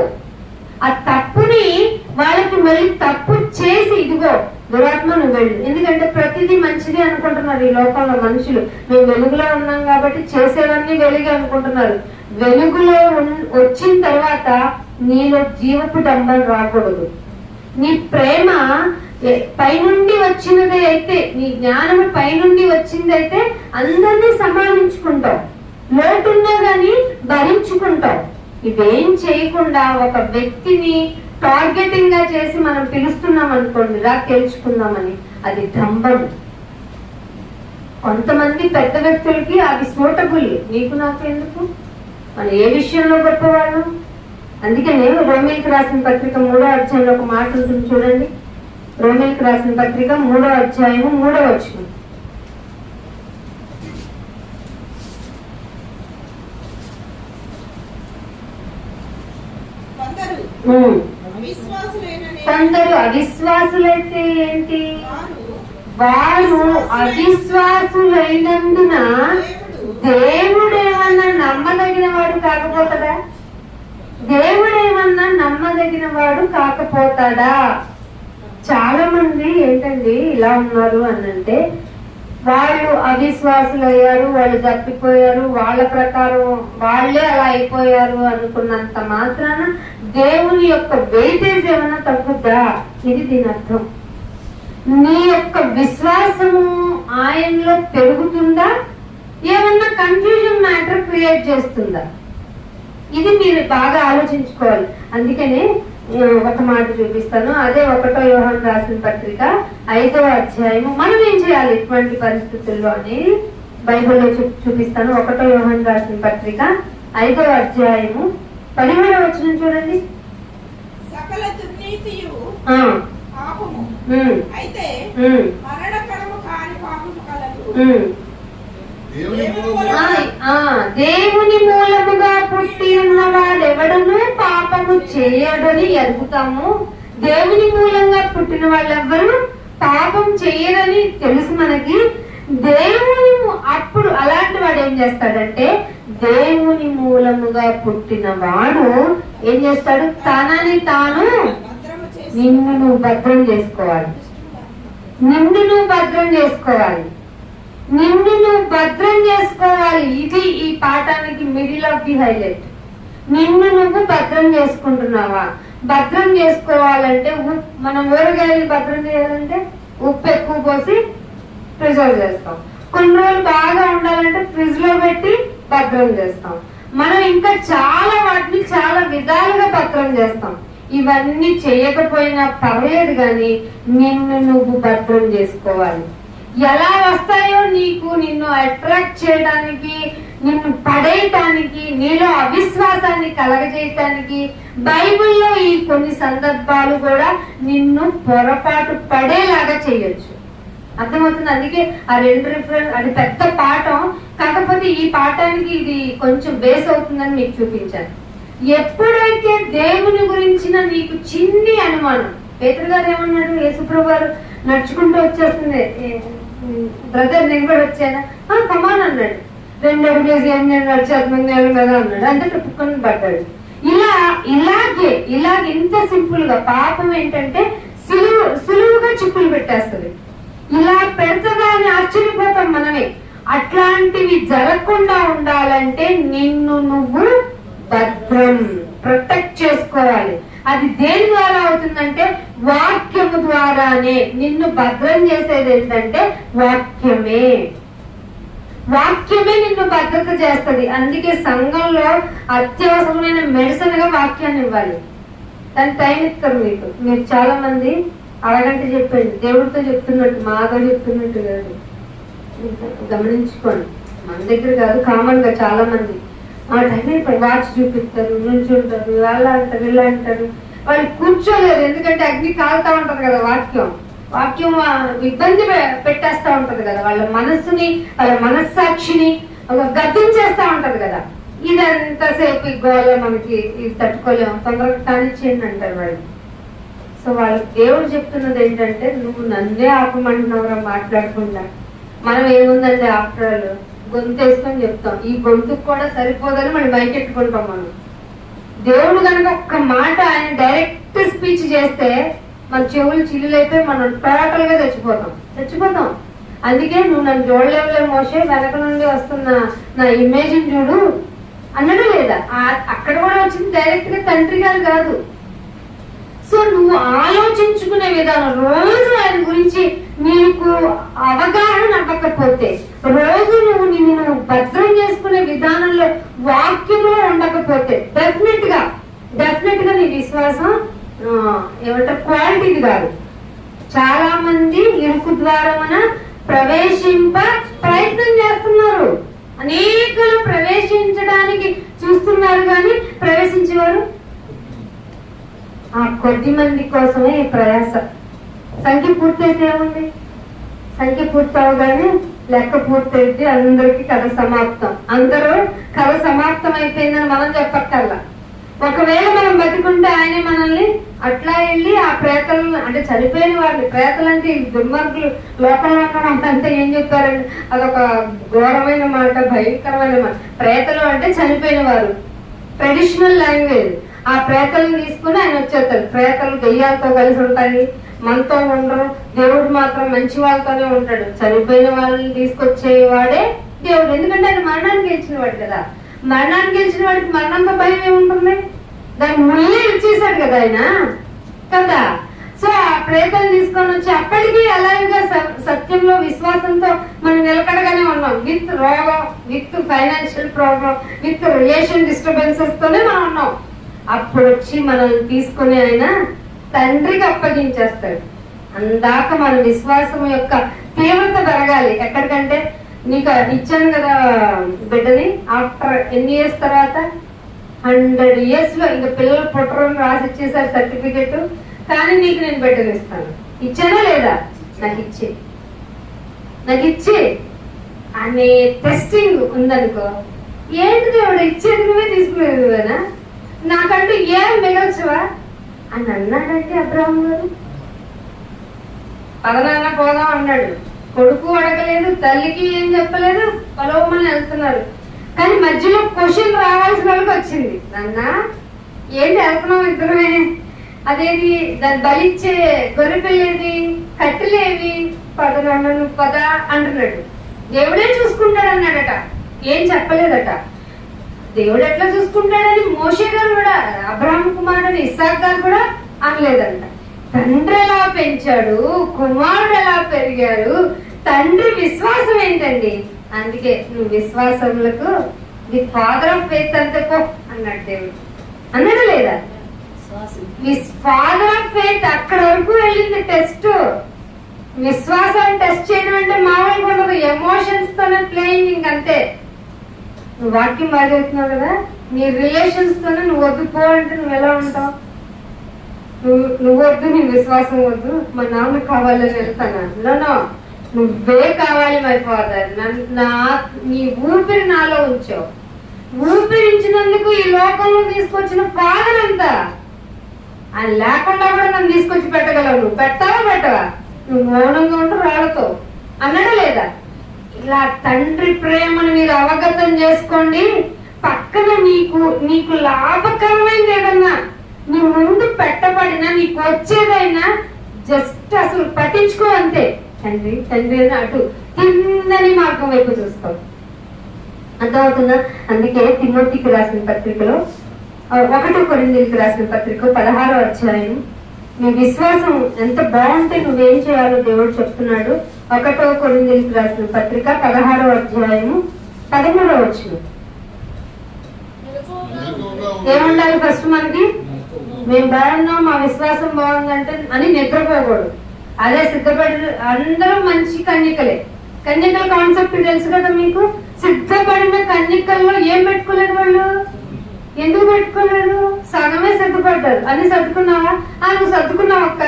ఆ తప్పుని వాళ్ళకి మళ్ళీ తప్పు చేసి ఇదిగో దురాత్మ నువ్వు వెళ్ళు. ఎందుకంటే ప్రతిదీ మంచిది అనుకుంటున్నారు ఈ లోకంలో మనుషులు. మేము వెలుగులో ఉన్నాం కాబట్టి చేసేవన్నీ వెలుగు అనుకుంటున్నారు. వెలుగులో వచ్చిన తర్వాత నీలో జీవపు డంబం రాకూడదు. నీ ప్రేమ పైనుండి వచ్చినదే అయితే, నీ జ్ఞానము పైనుండి వచ్చిందైతే అందరినీ సమాలించుకుంటావు, లోటున్నా గాని భరించుకుంటావు. ఇవేం చేయకుండా ఒక వ్యక్తిని టార్గెటింగ్ గా చేసి మనం పిలుస్తున్నాం అనుకోండి, రా తెలుసుకుందామని, అది డంబం. కొంతమంది పెద్ద వ్యక్తులకి అది సూటబుల్, నీకు నాకు ఎందుకు, మనం ఏ విషయంలో గొప్పవాళ్ళం. అందుకనే రోమిల్కి రాసిన పత్రిక 3వ అధ్యాయంలో ఒక మాట ఉంటుంది చూడండి. రోమిల్కి రాసిన పత్రిక 3వ అధ్యాయము 3వ వచనం. కొందరు అవిశ్వాసులైతే ఏంటి, వారు అవిశ్వాసులైనందున దేవుడేమన్నా నమ్మదగిన వాడు కాకపోతాడా? దేవుడేమన్నా నమ్మదగిన వాడు కాకపోతాడా? చాలా మంది ఏంటండి ఇలా ఉన్నారు అనంటే, వాళ్ళు అవిశ్వాసులు అయ్యారు, వాళ్ళు తప్పిపోయారు, వాళ్ళ ప్రకారం వాళ్ళే అలా అయిపోయారు అనుకున్నంత మాత్రాన దేవుని యొక్క వెయిటేజ్ ఏమైనా తగ్గుద్దా? ఇది దీని అర్థం. నీ యొక్క విశ్వాసము ఆయనలో పెరుగుతుందా, ఏమన్నా కన్ఫ్యూజన్ మ్యాటర్ క్రియేట్ చేస్తుందా? ఇది మీరు బాగా ఆలోచించుకోవాలి. అందుకనే ఒక మాట చూపిస్తాను, అదే 1వ యోహాను రాసిన పత్రిక 5వ అధ్యాయము. మనం ఏం చేయాలి ఇటువంటి పరిస్థితుల్లో అని బైబిల్లో చూపిస్తాను. 1వ యోహాను రాసిన పత్రిక 5వ అధ్యాయము 17వ వచనం చూడండి. సకల దుర్నీతియు పాపము, అయితే మరణకరము కాని పాపము కలదు. దేవుని మూలముగా పుట్టి ఉన్న వాడెవడను పాపము చేయడని ఎరుగుతాము. దేవుని మూలంగా పుట్టిన వాళ్ళెవ్వరు పాపం చేయరని తెలుసు మనకి. దేవుని అప్పుడు అలాంటి వాడు ఏం చేస్తాడంటే, దేవుని మూలముగా పుట్టిన వాడు ఏం చేస్తాడు, తనని తాను నిన్ను నువ్వు భద్రం చేసుకోవాలి, నిన్ను నువ్వు భద్రం చేసుకోవాలి, నిన్ను నువ్వు భద్రం చేసుకోవాలి. ఇది ఈ పాఠానికి మిడిల్ ఆఫ్ ది హైలైట్. నిన్ను నువ్వు భద్రం చేసుకుంటున్నావా? భద్రం చేసుకోవాలంటే మనం ఊరగాయలు భద్రం చేయాలంటే ఉప్పు ఎక్కువ పోసి ప్రిజర్వ్ చేస్తాం. కొన్ని రోజులు బాగా ఉండాలంటే ఫ్రిడ్జ్ లో పెట్టి భద్రం చేస్తాం. మనం ఇంకా చాలా వాటిని చాలా విధాలుగా భద్రం చేస్తాం. ఇవన్నీ చేయకపోయినా పర్లేదు కానీ నిన్ను నువ్వు భద్రం చేసుకోవాలి. ఎలా వస్తాయో నీకు నిన్ను అట్రాక్ట్ చేయడానికి, నిన్ను పడేయటానికి, నీలో అవిశ్వాసాన్ని కలగజేయటానికి బైబిల్లో ఈ కొన్ని సందర్భాలు కూడా నిన్ను పొరపాటు పడేలాగా చేయొచ్చు. అర్థమవుతుంది? అందుకే ఆ 2 రిఫరెన్స్, అది పెద్ద పాఠం, కాకపోతే ఈ పాఠానికి ఇది కొంచెం బేస్ అవుతుందని మీకు చూపించాను. ఎప్పుడైతే దేవుని గురించిన నీకు చిన్ని అనుమానం, పేతురు గారు ఏమన్నాడు, యేసుప్రభు గారు నడుచుకుంటూ వచ్చేస్తుంది, బ్రదర్ నేను కూడా వచ్చానా, కమాన్ అన్నాడు. 2 అడుగులు వేసి నేను నడిచేస్తున్నాను కదా అన్నాడు. అంతే పుక్కుని పడ్డాడు. ఇలాగే ఇంత సింపుల్ గా పాపం ఏంటంటే సులువుగా చిక్కులు పెట్టేస్తుంది. ఇలా పెడతదా అని ఆశ్చర్యపోతాం మనమే. అట్లాంటివి జరగకుండా ఉండాలంటే నిన్ను నువ్వు భద్రం, ప్రొటెక్ట్ చేసుకోవాలి. అది దేని ద్వారా అవుతుందంటే వాక్యము ద్వారానే. నిన్ను భద్రం చేసేది ఏంటంటే వాక్యమే. వాక్యమే నిన్ను భద్రత చేస్తుంది. అందుకే సంఘంలో అత్యవసరమైన మెడిసిన్ గా వాక్యాన్ని ఇవ్వాలి. దాని టైం ఇస్తారు మీకు. మీరు చాలా మంది అరగంట చెప్పండి, దేవుడితో చెప్తున్నట్టు, మాతో చెప్తున్నట్టు కాదు. గమనించుకోండి, మన దగ్గర కాదు, కామన్ గా చాలా మంది ఆ టైం అయిపోయి వాచ్ చూపిస్తారు, నుంచుంటారు, అలా అంటారు, ఇలా అంటారు. వాళ్ళు కూర్చోలేరు, ఎందుకంటే అగ్ని కాలుతా ఉంటది కదా. వాక్యం ఇబ్బంది పెట్టేస్తా ఉంటది కదా. వాళ్ళ మనస్సుని, వాళ్ళ మనస్సాక్షిని గద్దించేస్తా ఉంటది కదా. ఇదంతసేపు ఈ గోళ మనకి ఇది తట్టుకోలేము, తొందరగా కానిచ్చేయండి అంటారు వాళ్ళు. సో వాళ్ళకి దేవుడు చెప్తున్నది ఏంటంటే, నువ్వు నన్నే ఆపమంటున్నావురా మాట్లాడకుండా. మనం ఏముందంటే ఆఫ్టర్ ఆల్ గొంతు వేసుకొని చెప్తాం. ఈ గొంతుకు కూడా సరిపోదని మనం బయటెట్టుకుంటాం. మనం దేవుడు కనుక ఒక్క మాట ఆయన డైరెక్ట్ స్పీచ్ చేస్తే మన చెవులు చిల్లులైపోయి మనం టోటల్ గా చచ్చిపోతాం. అందుకే నువ్వు నన్ను చూడలేవులే మోసే, వెనక నుండి వస్తున్న నా ఇమేజ్ చూడు అన్నడు లేదా. అక్కడ కూడా వచ్చింది డైరెక్ట్ గా తండ్రి గారు కాదు. సో నువ్వు ఆలోచించుకునే విధానం, రోజు ఆయన గురించి నీకు అవగాహన అవ్వకపోతే, రోజు నిన్ను భద్రం చేసుకునే విధానంలో వాక్యంలో ఉండకపోతే డెఫినెట్ గా నీ విశ్వాసం ఏమంటారు క్వాలిటీది కాదు. చాలా మంది ఇరుకు ద్వారమున ప్రవేశింప ప్రయత్నం చేస్తున్నారు. అనేకలు ప్రవేశించడానికి చూస్తున్నారు, కానీ ప్రవేశించేవారు ఆ కొద్ది మంది కోసమే ఈ ప్రయాస. సంఖ్య పూర్తయితే ఏముంది, సంఖ్య పూర్తవగానే లెక్క పూర్తయితే అందరికి కథ సమాప్తం. అందరూ కథ సమాప్తం అయిపోయిందని మనం చెప్పక్కర్లా. ఒకవేళ మనం బతికుంటే ఆయనే మనల్ని అట్లా వెళ్ళి ఆ ప్రేతలను, అంటే చనిపోయిన వారిని, ప్రేతలంటే ఈ దుర్మార్గులు లోకంలో అంటే ఏం చెప్పారండి, అదొక ఘోరమైన మాట, భయంకరమైన మాట. ప్రేతలు అంటే చనిపోయిన వారు, ట్రెడిషనల్ లాంగ్వేజ్. ఆ ప్రేతలను తీసుకుని ఆయన వచ్చేస్తారు. ప్రేతలు దెయ్యాలతో కలిసి ఉంటాయి, మనతో ఉండరు. దేవుడు మాత్రం మంచి వాళ్ళతోనే ఉంటాడు. చనిపోయిన వాళ్ళని తీసుకొచ్చేవాడే దేవుడు, ఎందుకంటే ఆయన మరణాన్ని గెలిచినవాడు కదా. మరణాన్ని గెలిచిన వాడికి మరణంతో భయం ఏముంటుంది, దాన్ని ముళ్ళే ఇచ్చేసాడు కదా ఆయన కదా. సో ఆ ప్రేతలు తీసుకొని వచ్చి అప్పటికీ అలాగే సత్యంలో విశ్వాసంతో మనం నిలకడగానే ఉన్నాం. విత్ రోగం, with financial problem, with relation disturbances తోనే మనం ఉన్నాం. అప్పుడు వచ్చి మనల్ని తీసుకుని ఆయన తండ్రికి అప్పగించేస్తాడు. అందాక మన విశ్వాసం యొక్క తీవ్రత పెరగాలి. ఎక్కడికంటే నీకు ఇచ్చాను కదా బిడ్డని, ఆఫ్టర్ ఎన్ని ఇయర్స్ తర్వాత, 100 years లో ఇంకా పిల్లలు పుట్టరని రాసి ఇచ్చేసారు సర్టిఫికెట్, కానీ నీకు నేను బిడ్డని ఇస్తాను. ఇచ్చానా లేదా? నాకు ఇచ్చే అనే టెస్టింగ్ ఉందనుకో, ఏంటి దేవుడు ఇచ్చేది నువ్వే తీసుకునేది నువ్వేనా, నాకంటూ ఏం మిగల్చవా అని అన్నాడంటే అబ్రహాం గారు. పదనాన్న పోదాం అన్నాడు, కొడుకు అడగలేదు, తల్లికి ఏం చెప్పలేదు, పొలవమని వెళ్తున్నారు. కానీ మధ్యలో క్వశ్చన్ రావాల్సిన వాళ్ళకి వచ్చింది, నాన్న ఏంటి వెళ్తున్నాం ఇద్దరమే, అదేది దాన్ని బలిచ్చే గొర్రె పిల్లేది, కట్టెలేవి, పదనాన్న నువ్వు పద అంటున్నాడు. దేవుడే చూసుకుంటాడు అన్నాడట, ఏం చెప్పలేదట. దేవుడు ఎట్లా చూసుకుంటాడని మోషే గారు కూడా, అబ్రహాం కుమారుడు ఇస్సాక్ గారు కూడా అనలేదంట. తండ్రి ఎలా పెంచాడు, కుమారుడు ఎలా పెరిగాడు, తండ్రి విశ్వాసం ఏంటండి. అందుకే నువ్వు విశ్వాసములకు ది ఫాదర్ ఆఫ్ ఫెయిత్ అంతే పో అన్నాడు దేవుడు. అన్నాడు లేదా? ఫాదర్ ఆఫ్ ఫెయిత్ అక్కడ వరకు వెళ్ళింది టెస్ట్. విశ్వాసాన్ని టెస్ట్ చేయడం అంటే మామూలుగా ఉండదు, ఎమోషన్స్ తోనే ప్లేయింగ్ ఇంకంతే. నువ్వు వాక్యం బాగా చెప్తున్నావు కదా, నీ రిలేషన్స్ తోనే నువ్వు వద్దు పో అంటే నువ్వు ఎలా ఉంటావు? నువ్వు వద్దు, నీ విశ్వాసం వద్దు, మా నాన్న కావాలని వెళ్తాను. నో, నువ్వే కావాలి మై ఫాదర్. నీ ఊపిరి నాలో ఉంచావు. ఊపిరించినందుకు ఈ లోకంలో తీసుకొచ్చిన ఫాదర్ అంతా. ఆయన లేకుండా కూడా నన్ను తీసుకొచ్చి పెట్టగలవు. నువ్వు పెట్టవా? నువ్వు మౌనంగా ఉంటూ రాళ్ళతో అన్నాడా లేదా? ఇలా తండ్రి ప్రేమను మీరు అవగతం చేసుకోండి. పక్కన నీకు లాభకరమైంది ఏదన్నా నీ ముందు పెట్టబడినా, నీకు వచ్చేదైనా జస్ట్ అసలు పట్టించుకో అంతే. తండ్రి అని అటు కిందని మార్గం వైపు చూస్తాం. అర్థమవుతుందా? అందుకే తిమోతికి రాసిన పత్రికలో 1 కొరింథీయులకు రాసిన పత్రిక 16వ అధ్యాయం, నీ విశ్వాసం ఎంత బాగుంటే నువ్వేం చేయాలో దేవుడు చెప్తున్నాడు. 1 కొరింథీయులకు రాసిన పత్రిక 16వ అధ్యాయము 13వ వచనం. ఏముండాలి ఫస్ట్ మనకి? మేము బాగున్నాం, మా విశ్వాసం బాగుందంటే అని నిద్రపోకూడదు. అదే సిద్ధపడి అందరూ మంచి కన్యకలే. కన్యకల కాన్సెప్ట్ తెలుసు కదా మీకు. సిద్ధపడిన కన్యకల్లో ఏం పెట్టుకోలేరు వాళ్ళు. ఎందుకు పెట్టుకోలేరు? సగమే సిద్ధపడ్డారు. అని సర్దుకున్నావా? నువ్వు సర్దుకున్నావక్క,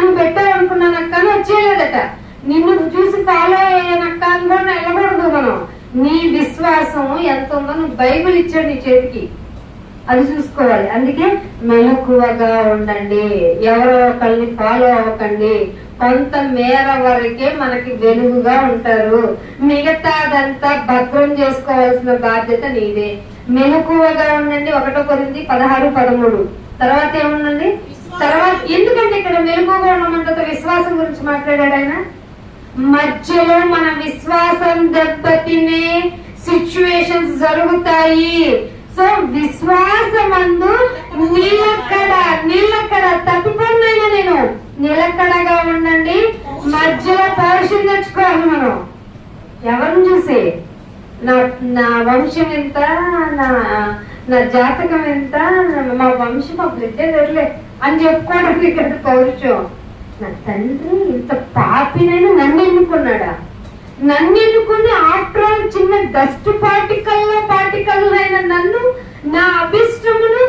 నువ్వు పెట్టావు అనుకున్నానక్క అని వచ్చేయలేదట. నిన్ను చూసి ఫాలో అయ్యానక్క అని కూడా వెళ్ళకూడదు మనం. నీ విశ్వాసం ఎంత ఉందో నువ్వు బైబిల్ ఇచ్చాడు నీ చేతికి, అది చూసుకోవాలి. అందుకే మెలకువగా ఉండండి, ఎవరో ఒకరిని ఫాలో అవ్వకండి. కొంత మేర వరకే మనకి వెలుగుగా ఉంటారు, మిగతాదంతా భద్రం చేసుకోవాల్సిన బాధ్యత నీదే. మెలకువగా ఉండండి. 1 కొరింథీ 16:13. తర్వాత ఏముందండి? తర్వాత ఎందుకంటే ఇక్కడ మెలకువగా ఉండమంటే విశ్వాసం గురించి మాట్లాడాడు ఆయన. మధ్యలో మన విశ్వాసం దెబ్బతినే సిచ్యువేషన్స్ జరుగుతాయి. సో విశ్వాసమందు నిలకడ తప్పిపోయినా నేను నిలకడగా ఉండండి. మధ్యలో పౌరుషం తెచ్చుకోవాలి మనం. ఎవరిని చూసి నా వంశం ఎంత, నా జాతకం ఎంత, మా వంశం మా బ్లడ్డే తెరలే అని చెప్పుకోవడానికి కదా పౌరుషం. నా తండ్రి ఇంత పాపినైనా నన్ను ఎన్నుకున్నాడా? నన్ను ఎన్నుకుని ఆఫ్టర్ ఆల్ చిన్న డస్ట్ పార్టికల్ అయిన నన్ను, నా అభిష్టమును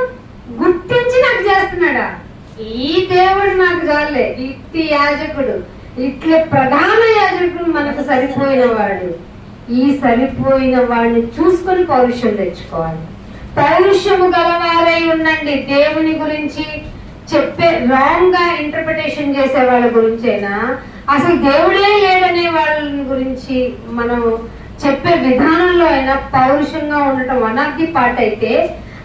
గుర్తించి నాకు చేస్తున్నాడా? ఈ దేవుడు నాకు చాలే. ఇట్టి యాజకుడు, ఇట్లా ప్రధాన యాజకుడు మనకు సరిపోయిన వాడు. ఈ సరిపోయిన వాడిని చూసుకొని పౌరుషం తెచ్చుకోవాలి. పౌరుషము గలవారై ఉండండి. దేవుని గురించి చెప్పే రాంగ్ గా ఇంటర్ప్రిటేషన్ చేసే వాళ్ళ గురించైనా, అసలు దేవుడే లేడనే వాళ్ళ గురించి మనం చెప్పే విధానంలో అయినా పౌరుషంగా ఉండటం వన్ ఆఫ్ ది పార్ట్ అయితే,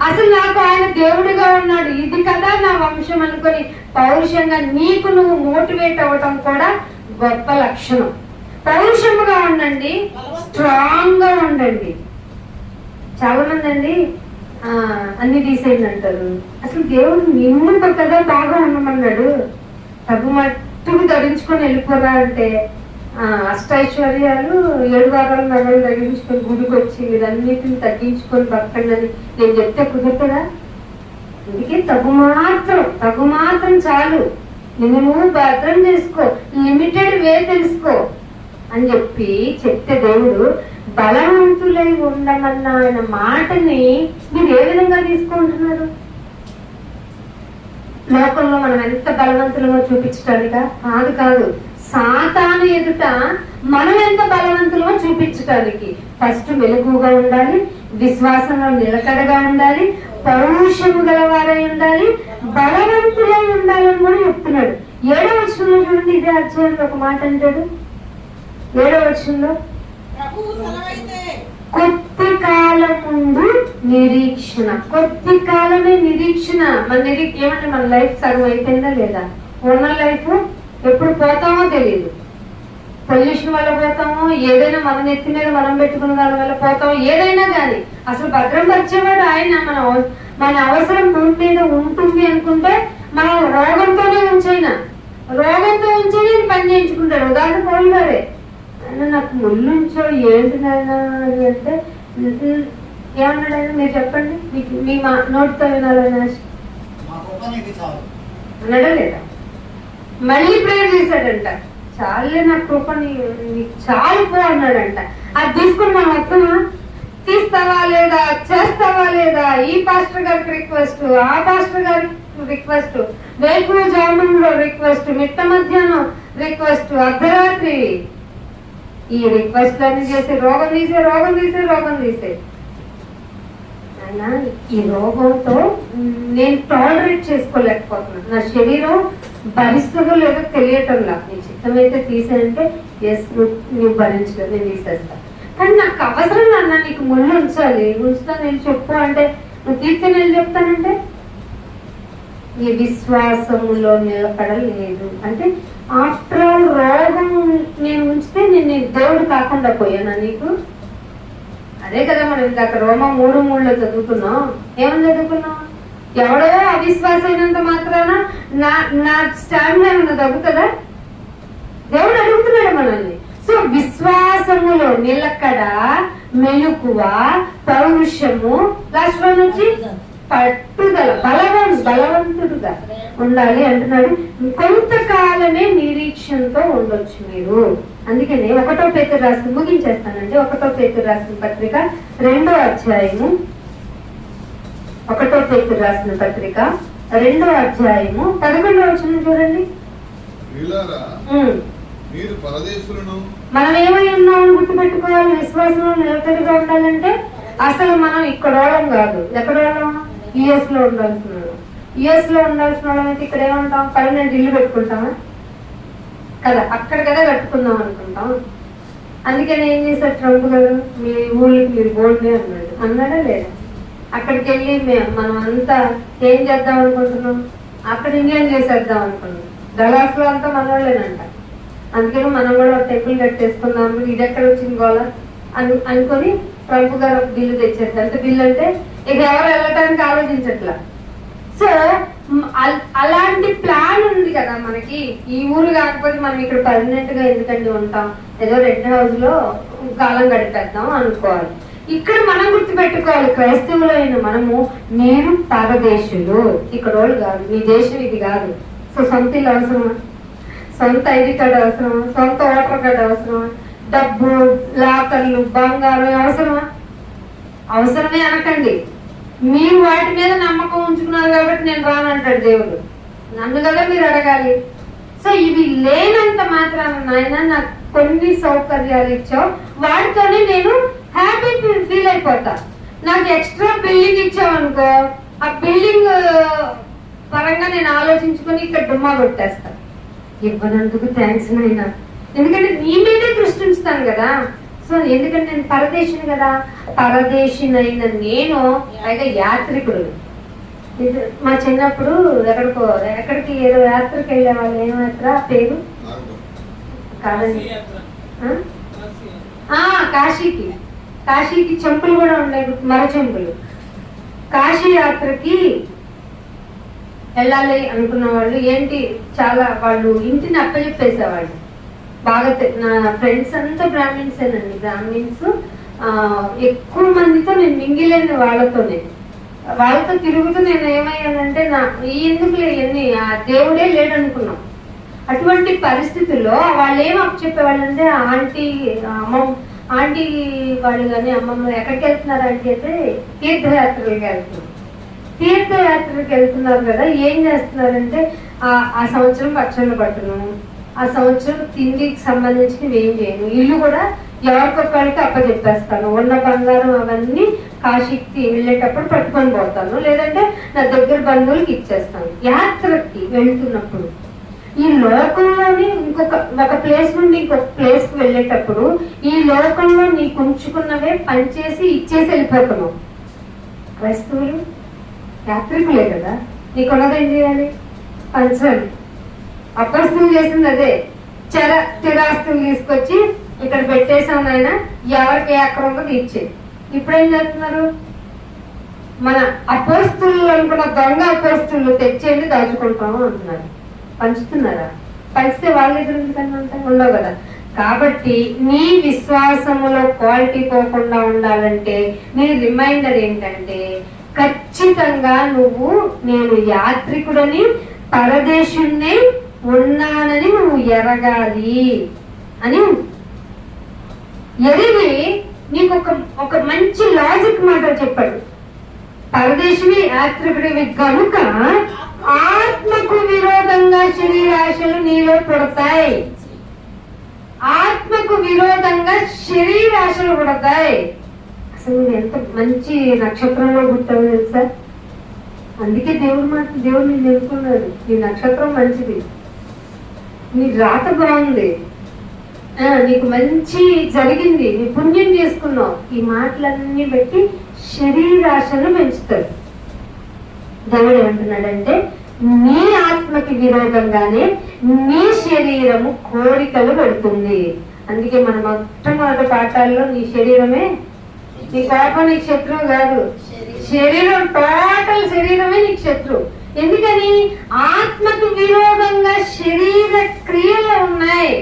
అసలు నాకు ఆయన దేవుడిగా ఉన్నాడు, ఇది కదా నా వంశం అనుకొని పౌరుషంగా నీకు నువ్వు మోటివేట్ అవ్వటం కూడా గొప్ప లక్షణం. పౌరుషముగా ఉండండి, స్ట్రాంగ్ గా ఉండండి. చాలా మంది అండి అన్ని తీసేయండి అంటారు. అసలు దేవుడు నిన్ను కదా బాగా ఉండమన్నాడు, తగు మట్టుకు ధరించుకొని వెళ్ళిపోరా అంటే అష్టైశ్వర్యాలు 7 వారాలు నగలు తగ్గించుకొని గుడికి వచ్చి వీరన్నిటిని తగ్గించుకొని బతకండి అని నేను చెప్తే కుదురుతుందా? అందుకే తగు మాత్రం చాలు, నిన్ను నువ్వు భద్రం చేసుకో, లిమిటెడ్ వే తెలుసుకో అని చెప్తే దేవుడు బలవంతులై ఉండమన్న ఆయన మాటని మీరు ఏ విధంగా తీసుకుంటున్నారు? లోకంలో మనం ఎంత బలవంతులుగా చూపించటానికా? కాదు, సాతాను ఎదుట మనం ఎంత బలవంతులుగా చూపించటానికి. ఫస్ట్ మెలకుగా ఉండాలి, విశ్వాసంలో నిలకడగా ఉండాలి, పౌరుషము గలవారై ఉండాలి, బలవంతులై ఉండాలని కూడా చెప్తున్నాడు. 7వ వచనంలో చూడండి, ఇదే అధ్యాయంలో ఒక మాట అంటాడు. 7వ వచనంలో కొద్ది కాలం ముందు నిరీక్షణ. కొద్ది కాలమే నిరీక్షణ. ఏమంటే మన లైఫ్ సగం అయిపోయిందా లేదా? ఉన్న లైఫ్ ఎప్పుడు పోతామో తెలియదు. పొల్యూషన్ వల్ల పోతాము, ఏదైనా మన నెత్తి మీద మనం పెట్టుకున్న దాని వల్ల పోతాము, ఏదైనా కానీ అసలు భద్రం పరిచేవాడు ఆయన. మన అవసరం భూమి మీద ఉంటుంది అనుకుంటే మనం రోగంతో ఉంచైనా పని చేయించుకుంటాడు. ఉదాహరణ పోయి గారే, నాకు ముళ్ళుంచో ఏంటి నాయన అని అంటే ఏమన్నాడు ఆయన? మీరు చెప్పండి, మీ నోటితో వినాలని. అన్నాడా లేదా? మళ్ళీ ప్రేయర్ చేశాడంట, చాలే నా కృప నీకు చాలు పో అన్నాడంట. అది తీసుకుని మనం వస్తామా? తీస్తావా లేదా? చేస్తావా లేదా? ఈ పాస్టర్ గారికి రిక్వెస్ట్, ఆ పాస్టర్ గారికి రిక్వెస్ట్, వేకువ జామున్లో రిక్వెస్ట్, మిట్ట మధ్యాహ్నం రిక్వెస్ట్, అర్ధరాత్రి ఈ రిక్వెస్ట్ అన్ని చేసి రోగం తీసే అయినా ఈ రోగంతో నేను టాలరేట్ చేసుకోలేకపోతున్నాను. నా శరీరం భరిస్తుందో లేదో తెలియటంలా. నీ చిత్తమైతే తీసేయంటే ఎస్ నువ్వు భరించలేదు, నేను తీసేస్తా. కానీ నాకు అవసరం అన్న, నీకు ముళ్ళు ఉంచాలి, ఉంచుతా నేను చెప్పు అంటే నువ్వు తీర్చి నేను చెప్తానంటే ఈ విశ్వాసములో నిలబడలేదు అంటే ఆఫ్టర్ ఆల్ రోగం నేను ఉంచితే నేను దేవుడు కాకుండా పోయానా నీకు? అదే కదా మనం ఇందాక రోమ 3:3 చదువుకున్నాం. ఏమని చదువుకున్నాం? ఎవడో అవిశ్వాస అయినంత మాత్రాన నా స్టాండ్ ఏమన్నా తగ్గుతుందా? దేవుడు అడుగుతున్నాడు మనల్ని. సో విశ్వాసములో నిలకడ, మెలకువ, పౌరుషము, లాస్ట్ నుంచి పట్టుదల, బలవంతుడుగా ఉండాలి అంటున్నాడు. కొంతకాలమే నిరీక్షణతో ఉండొచ్చు మీరు. అందుకనే 1 పేతురు రాసిన, ముగించేస్తానండి, 1 పేతురు రాసిన పత్రిక 2వ అధ్యాయము, 1 పేతురు రాసిన పత్రిక 2వ అధ్యాయము 11వ వచనం చూడండి. మనం ఏమై ఉన్నామని గుర్తుపెట్టుకోవాలి. విశ్వాసంలో నిలకడగా ఉండాలంటే అసలు మనం ఇక్కడ వాళ్ళం కాదు. ఎక్కడ వాళ్ళం? యుఎస్ లో ఉండాల్సిన వాళ్ళం. యుఎస్ లో ఉండాల్సిన వాళ్ళం అయితే ఇక్కడ ఏమంటాం? పర్మనెంట్ ఇల్లు పెట్టుకుంటామా కదా, అక్కడ కదా కట్టుకుందాం అనుకుంటాం. అందుకని ఏం చేశారు ట్రంప్ గారు? మీ ఊళ్ళకి మీరు బోల్డే అన్నాడా లేదా? అక్కడికి వెళ్ళి మనం అంతా ఏం చేద్దాం అనుకుంటున్నాం? అక్కడ ఇండియన్ చేసేద్దాం అనుకున్నాం. డలాస్ లో అంతా మన వాళ్ళేనంట. అందుకని మనం కూడా టెంపుల్ కట్టేసుకుందాం. ఇది ఎక్కడ వచ్చింది గోళ అనుకొని ట్రంప్ గారు ఒక బిల్లు తెచ్చారు. అంటే బిల్లు అంటే ఇక ఎవరు వెళ్ళటానికి ఆలోచించట్లా. సో అలాంటి ప్లాన్ ఉంది కదా మనకి. ఈ ఊరు కాకపోతే మనం ఇక్కడ పర్మనెంట్ గా ఎందుకంటే ఉంటాం, ఏదో రెడ్ హౌస్ లో కాలం గడిపేద్దాం అనుకోవాలి. ఇక్కడ మనం గుర్తుపెట్టుకోవాలి, క్రైస్తవులైన మనము నేను పరదేశులు, ఇక్కడ వాళ్ళు కాదు. మీ దేశం ఇది కాదు. సో సొంత ఇల్లు అవసరమా? సొంత ఐడి కార్డు అవసరమా? సొంత ఓటర్ కార్డు అవసరమా? డబ్బు, లాకర్లు, బంగారం అవసరమా? అవసరమే అనకండి. మీరు వాటి మీద నమ్మకం ఉంచుకున్నారు కాబట్టి నేను రానంటాడు దేవుడు. నన్ను కదా మీరు అడగాలి. సో ఇవి లేనంత మాత్రాన నాయన నాకు కొన్ని సౌకర్యాలు ఇచ్చావు, వాటితోనే నేను హ్యాపీ ఫీల్ అయిపోతా. నాకు ఎక్స్ట్రా బిల్డింగ్ ఇచ్చావు అనుకో, ఆ బిల్డింగ్ పరంగా నేను ఆలోచించుకొని ఇక్కడ డుమ్మా కొట్టేస్తా. ఇవ్వనందుకు థ్యాంక్స్ నాయన, ఎందుకంటే నీ మీదే దృష్టి ఉంచుతాను కదా. సో ఎందుకంటే నేను పరదేశిని కదా. పరదేశినైన నేను పైగా యాత్రికుడు. మా చిన్నప్పుడు ఎక్కడికి ఏదో యాత్రకి వెళ్ళే వాళ్ళు. ఏం యాత్ర పేరు కాదండి, కాశీకి చెంపులు కూడా ఉన్నాయి, మర చెంపులు. కాశీ యాత్రకి వెళ్ళాలి అనుకున్న వాళ్ళు ఏంటి, చాలా వాళ్ళు ఇంటిని అప్పచెప్పేసేవాళ్ళు. బాగా నా ఫ్రెండ్స్ అంతా బ్రాహ్మిన్సేనండి. బ్రాహ్మిన్స్ ఎక్కువ మందితో నేను మింగిలేని వాళ్ళతో తిరుగుతూ నేను ఏమయ్యానంటే ఎందుకు ఎన్ని దేవుడే లేడనుకున్నాం. అటువంటి పరిస్థితుల్లో వాళ్ళు ఏం చెప్పేవాళ్ళు అంటే ఆంటీ వాళ్ళు కానీ అమ్మమ్మ ఎక్కడికి వెళ్తున్నారు అంటే తీర్థయాత్రలకి వెళ్తున్నారు కదా. ఏం చేస్తున్నారంటే ఆ సంవత్సరం పచ్చళ్ళు పట్టును, ఆ సంవత్సరం తిండికి సంబంధించినవి ఏం చేయను, ఇల్లు కూడా ఎవరికొక్కడికి అప్పచెప్పేస్తాను, ఉన్న బంగారం అవన్నీ కాశీకి వెళ్ళేటప్పుడు పట్టుకొని పోతాను, లేదంటే నా దగ్గర బంధువులకి ఇచ్చేస్తాను. యాత్రకి వెళ్తున్నప్పుడు ఈ లోకంలోని ఒక ప్లేస్ నుండి ఇంకొక ప్లేస్ కి వెళ్ళేటప్పుడు ఈ లోకంలో నీకు ఉంచుకున్నవే పనిచేసి ఇచ్చేసి వెళ్ళిపోతున్నావు. క్రైస్తవులు యాత్రికులే కదా, నీకున్నది ఏం చేయాలి? పంచాలి. అపస్తులు చేసింది అదే. స్థిరాస్తులు తీసుకొచ్చి ఇక్కడ పెట్టేసాం ఆయన, ఎవరికి ఎక్కడ ఉందో తీర్చేది. ఇప్పుడేం చేస్తున్నారు? మన అపోస్తులు అనుకున్న దొంగ అపోస్తులు తెచ్చేది దాచుకుంటాము అంటున్నారు. పంచుతున్నారా? పంచితే వాళ్ళ దగ్గర ఎందుకన్నా ఉండవు కదా. కాబట్టి నీ విశ్వాసములో క్వాలిటీ పోకుండా ఉండాలంటే నీ రిమైండర్ ఏంటంటే ఖచ్చితంగా నేను యాత్రికుడని పరదేశుణ్ణి ఉన్నానని నువ్వు ఎరగాలి అని ఎరిగి నీకు ఒక మంచి లాజిక్ మాట చెప్పాడు. పరదేశివి యాత్రికుడివి కనుక ఆత్మకు విరోధంగా శరీరాశలు నీలో పుడతాయి. ఆత్మకు విరోధంగా శరీరాశలు పుడతాయి. అసలు నువ్వు ఎంత మంచి నక్షత్రంలో పుట్టావు తెలుసా? అందుకే దేవుడు నిన్ను ఎన్నుకున్నాడు. నీ నక్షత్రం మంచిది, నీ రాత బాగుంది, నీకు మంచి జరిగింది, నీ పుణ్యం చేసుకున్నావు. ఈ మాటలన్నీ బట్టి శరీరాశను పెంచుతాడు. దేవుడు ఏమంటున్నాడంటే నీ ఆత్మకి విరోధంగానే నీ శరీరము కోరికలు పెడుతుంది. అందుకే మన మొట్టమొదటి పాఠాల్లో నీ శరీరమే, నీ కోపం నీకు శత్రువు కాదు, శరీరం టోటల్ శరీరమే నీకు శత్రువు. ఎందుకని? ఆత్మకు విరోధంగా శరీర క్రియలు ఉన్నాయి.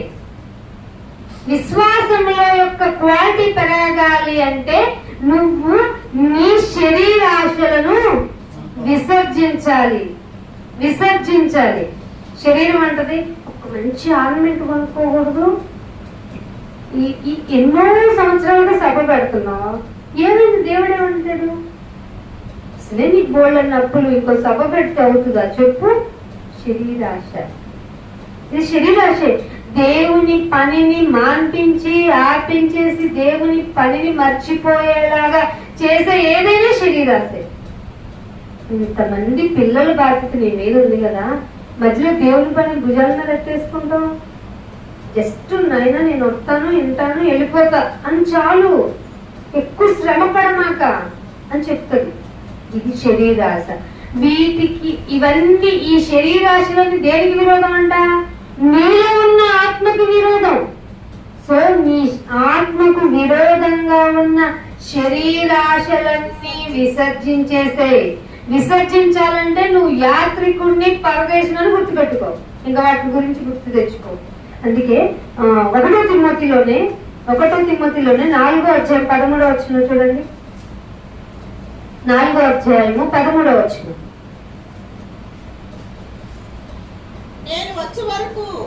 విశ్వాసంలో యొక్క క్వాలిటీ పెరగాలి అంటే నువ్వు నీ శరీరాశలను విసర్జించాలి. శరీరం అంటది ఒక మంచి ఆర్నమెంట్ కొనుక్కోకూడదు. ఈ ఎన్నో సంవత్సరాలుగా సభ పెడుతున్నావు, ఏమైంది? దేవుడు ఏమంటాడు? అసలే నీకు బోల్డ్ అప్పులు, ఇంకో సభ పెడితే అవుతుందా చెప్పు? శరీరాశ. ఇది శరీరాశ. దేవుని పనిని మాన్పించి ఆపించేసి దేవుని పనిని మర్చిపోయేలాగా చేసే ఏదైనా శరీరాశే. ఇంతమంది పిల్లల బాధ్యత నీ మీద ఉంది కదా, మధ్యలో దేవుని పని భుజాలను రెట్టేసుకుంటాం. జస్ట్ నాయనా నేను వస్తాను, వింటాను, వెళ్ళిపోతా అని చాలు, ఎక్కువ శ్రమ పడమాక అని చెప్తుంది. ఇది శరీరాశ. వీటికి ఇవన్నీ ఈ శరీరాశలన్నీ దేనికి విరోధం అంట? నీలో ఉన్న ఆత్మకు విరోధం. సో నీ ఆత్మకు విరోధంగా ఉన్న శరీరాశలన్నీ విసర్జించాలంటే నువ్వు యాత్రికుడిని పరదేశుని గుర్తుపెట్టుకో, ఇంకా వాటి గురించి గుర్తు తెచ్చుకో. అందుకే 1 తిమోతిలోనే 4వ అధ్యాయం 13వ వచనం చూడండి. 4వ అధ్యాయము 13వ వచనం.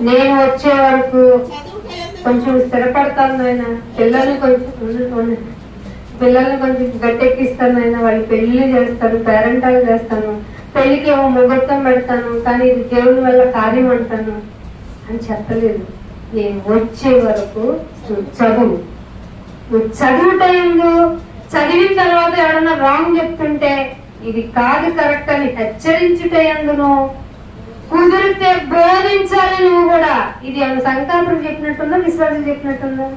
నేను వచ్చే వరకు కొంచెం స్థిరపడతాను ఆయన, పిల్లల్ని కొంచెం గట్టెక్కిస్తాను ఆయన, వాళ్ళు పెళ్లి చేస్తాను, పేరెంటాలు చేస్తాను, పెళ్లికి ఏమో ముహూర్తం పెడతాను, కానీ ఇది దేవుని వల్ల కార్యం అంటాను అని చెప్పలేదు. నేను వచ్చే వరకు నువ్వు చదువుటయందు, చదివిన తర్వాత ఎవడన్నా రాంగ్ చెప్తుంటే ఇది కాదు కరెక్ట్ అని హెచ్చరించుటయందును, కుదిరితే బోధించాలి నువ్వు కూడా. ఇది ఏమైనా సంకల్పం చెప్పినట్టుందా, విశ్వాసం చెప్పినట్టుందా?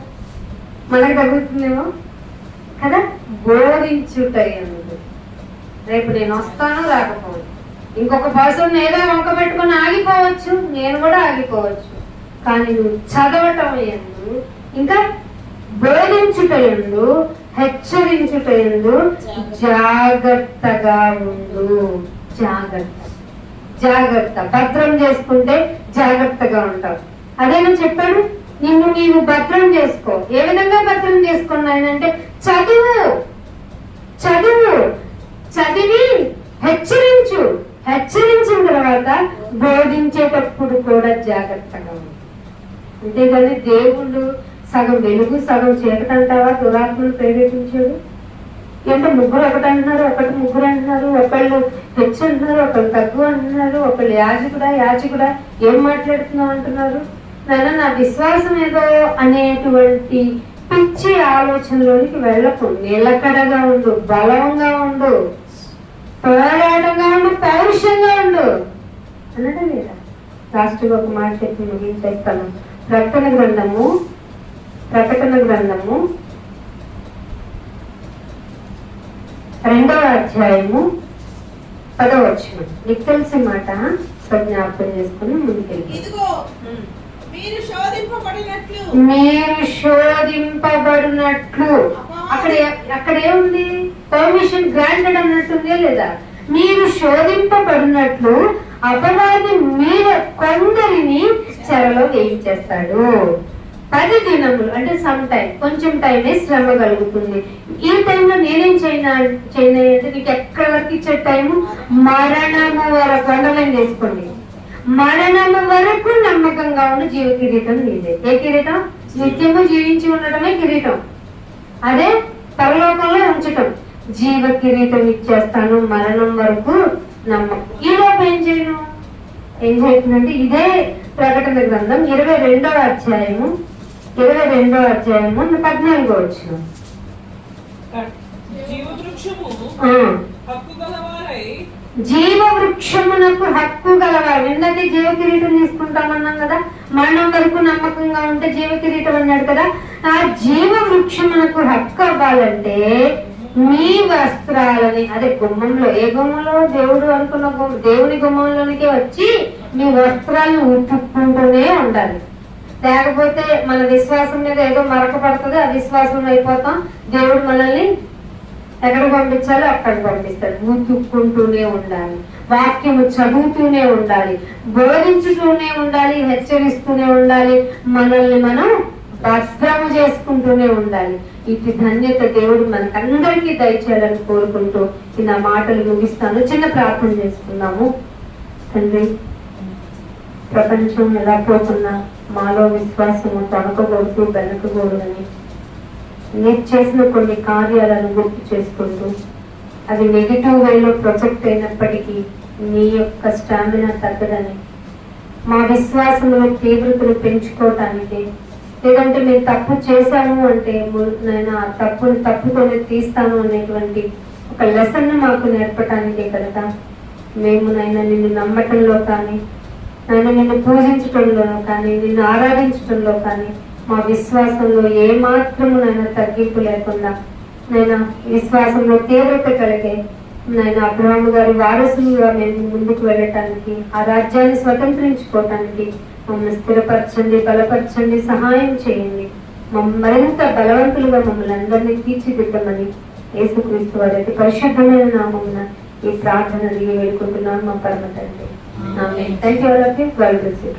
మనకు తగ్గుతుందేమో కదా. బోధించుటయందు. రేపు నేను వస్తాను, రాకపోవచ్చు, ఇంకొక పర్సన్ ఏదో వంక పెట్టుకుని ఆగిపోవచ్చు, నేను కూడా ఆగిపోవచ్చు, కానీ నువ్వు చదవటం ఎందు, ఇంకా బోధించుటయందు, హెచ్చరించుటయందు జాగ్రత్తగా ఉండు. జాగ్రత్త భద్రం చేసుకుంటే జాగ్రత్తగా ఉంటావు. అదేమని చెప్పాడు, నిన్ను నీవు భద్రం చేసుకో. ఏ విధంగా భద్రం చేసుకున్నానంటే చదివి హెచ్చరించిన తర్వాత బోధించేటప్పుడు కూడా జాగ్రత్తగా ఉంది. అంతేగాని దేవుడు సగం వెలుగు సగం చీకటంటావా? దురాత్మను ప్రేరేపించాడు. అంటే ముగ్గురు ఒకటి అంటున్నారు, ముగ్గురు అంటున్నారు, ఒకళ్ళు హెచ్చు అంటున్నారు, ఒకళ్ళు తగ్గు అంటున్నారు, ఒకళ్ళు యాజకుడా ఏం మాట్లాడుతున్నావు అంటున్నారు. నా విశ్వాసం ఏదో అనేటువంటి పిచ్చి ఆలోచనలోనికి వెళ్ళకు. నిలకడగా ఉండు, బలంగా ఉండు, పోరాటంగా ఉండు, పౌరుషంగా ఉండు అన్నదే లేదా? లాస్ట్ ఒక మాట చెప్పి ముగించేస్తాను. ప్రకటన గ్రంథము 2వ అధ్యాయము 10వ వచనం. నీకు తెలిసిన మాట జ్ఞాపకం చేసుకుని ముందుకెళ్ళి. మీరు శోధింపబడినట్లు అక్కడ ఏముంది? పర్మిషన్ గ్రాంటెడ్ అన్నట్టుందే లేదా? మీరు శోధింపబడినట్లు అపవాది మీద కొందరిని చెరలో వేయించేస్తాడు. 10 దినములు అంటే సమ్ టైం, కొంచెం టైమే శ్రమ కలుగుతుంది. ఈ టైంలో నేనేం చేయను అంటే నీకు ఎక్కడి వరకు ఇచ్చే టైము మరణము వరకు అండర్లైన్ చేసుకోండి. మరణము వరకు నమ్మకంగా ఉన్న జీవ కిరీటం నీదే. ఏ కిరీటం? నిత్యము జీవించి ఉండటమే కిరీటం. అదే పరలోకంలో ఉంచటం. జీవ కిరీటం ఇచ్చేస్తాను మరణం వరకు నమ్మకం. ఈ లోపు ఏం చేయను? ఏం చేస్తుందంటే ఇదే ప్రకటన గ్రంథం 22వ అధ్యాయము 14వ వచనం. జీవ వృక్షమునకు హక్కు గలవారు. ఎందుకంటే జీవ కిరీటం తీసుకుంటామన్నాం కదా, మరణం వరకు నమ్మకంగా ఉంటే జీవ కిరీటం అన్నాడు కదా. ఆ జీవ వృక్షమునకు హక్కు అవ్వాలంటే మీ వస్త్రాలని, అదే గుమ్మంలో, ఏ గుమ్మంలో? దేవుడు అనుకున్న దేవుని గుమ్మంలోనికి వచ్చి మీ వస్త్రాలను ఉతుక్కుంటూనే ఉండాలి. లేకపోతే మన విశ్వాసం మీద ఏదో మరక పడుతుంది, ఆ విశ్వాసం అయిపోతాం. దేవుడు మనల్ని ఎక్కడ పంపించాలో అక్కడ పంపిస్తాడు. ఉతుక్కుంటూనే ఉండాలి, వాక్యము చదువుతూనే ఉండాలి, బోధించుతూనే ఉండాలి, హెచ్చరిస్తూనే ఉండాలి, మనల్ని మనం భద్రము చేసుకుంటూనే ఉండాలి. ఇటు ధన్యత దేవుడు మనకందరికీ దయచేయాలని కోరుకుంటూ నా మాటలు ముగిస్తాను. చిన్న ప్రార్థన చేసుకున్నాము. తండ్రి, ప్రపంచం ఎలా పోతున్నా మాలో విశ్వాసము తొనకకూడదు, వెనకకూడదని నేను చేసిన కొన్ని కార్యాలను గుర్తు చేసుకుంటూ అది నెగిటివ్ వేలో ప్రొజెక్ట్ అయినప్పటికీ నీ యొక్క స్టామినా తగ్గదని, మా విశ్వాసంలో తీవ్రతను పెంచుకోవటానికి, లేదంటే మేము తప్పు చేశాము అంటే నేను ఆ తప్పుతోనే తీస్తాను అనేటువంటి ఒక లెసన్ మాకు నేర్పటానికే కనుక మేము నైనా నిన్ను నమ్మటంలో కానీ, నన్ను నిన్ను పూజించటంలో కానీ, నిన్ను ఆరాధించటంలో కానీ మా విశ్వాసంలో ఏమాత్రము నైనా తగ్గింపు లేకుండా, నైనా విశ్వాసంలో తీవ్రత కలిగే నైనా అబ్రహాము గారి వారసులుగా మేము ముందుకు వెళ్ళటానికి, ఆ రాజ్యాన్ని స్వతంత్రించుకోవటానికి మమ్మల్ని స్థిరపరచండి, బలపరచండి, సహాయం చేయండి. మరింత బలవంతులుగా మమ్మల్ని అందరినీ తీర్చిదిద్దమని యేసుక్రీస్తు వారి అతి పరిశుద్ధమైన నామమున ఈ ప్రార్థన వేడుకుంటున్నాను మా పరమ తండ్రి. Amen. Thank you all of you. God bless you.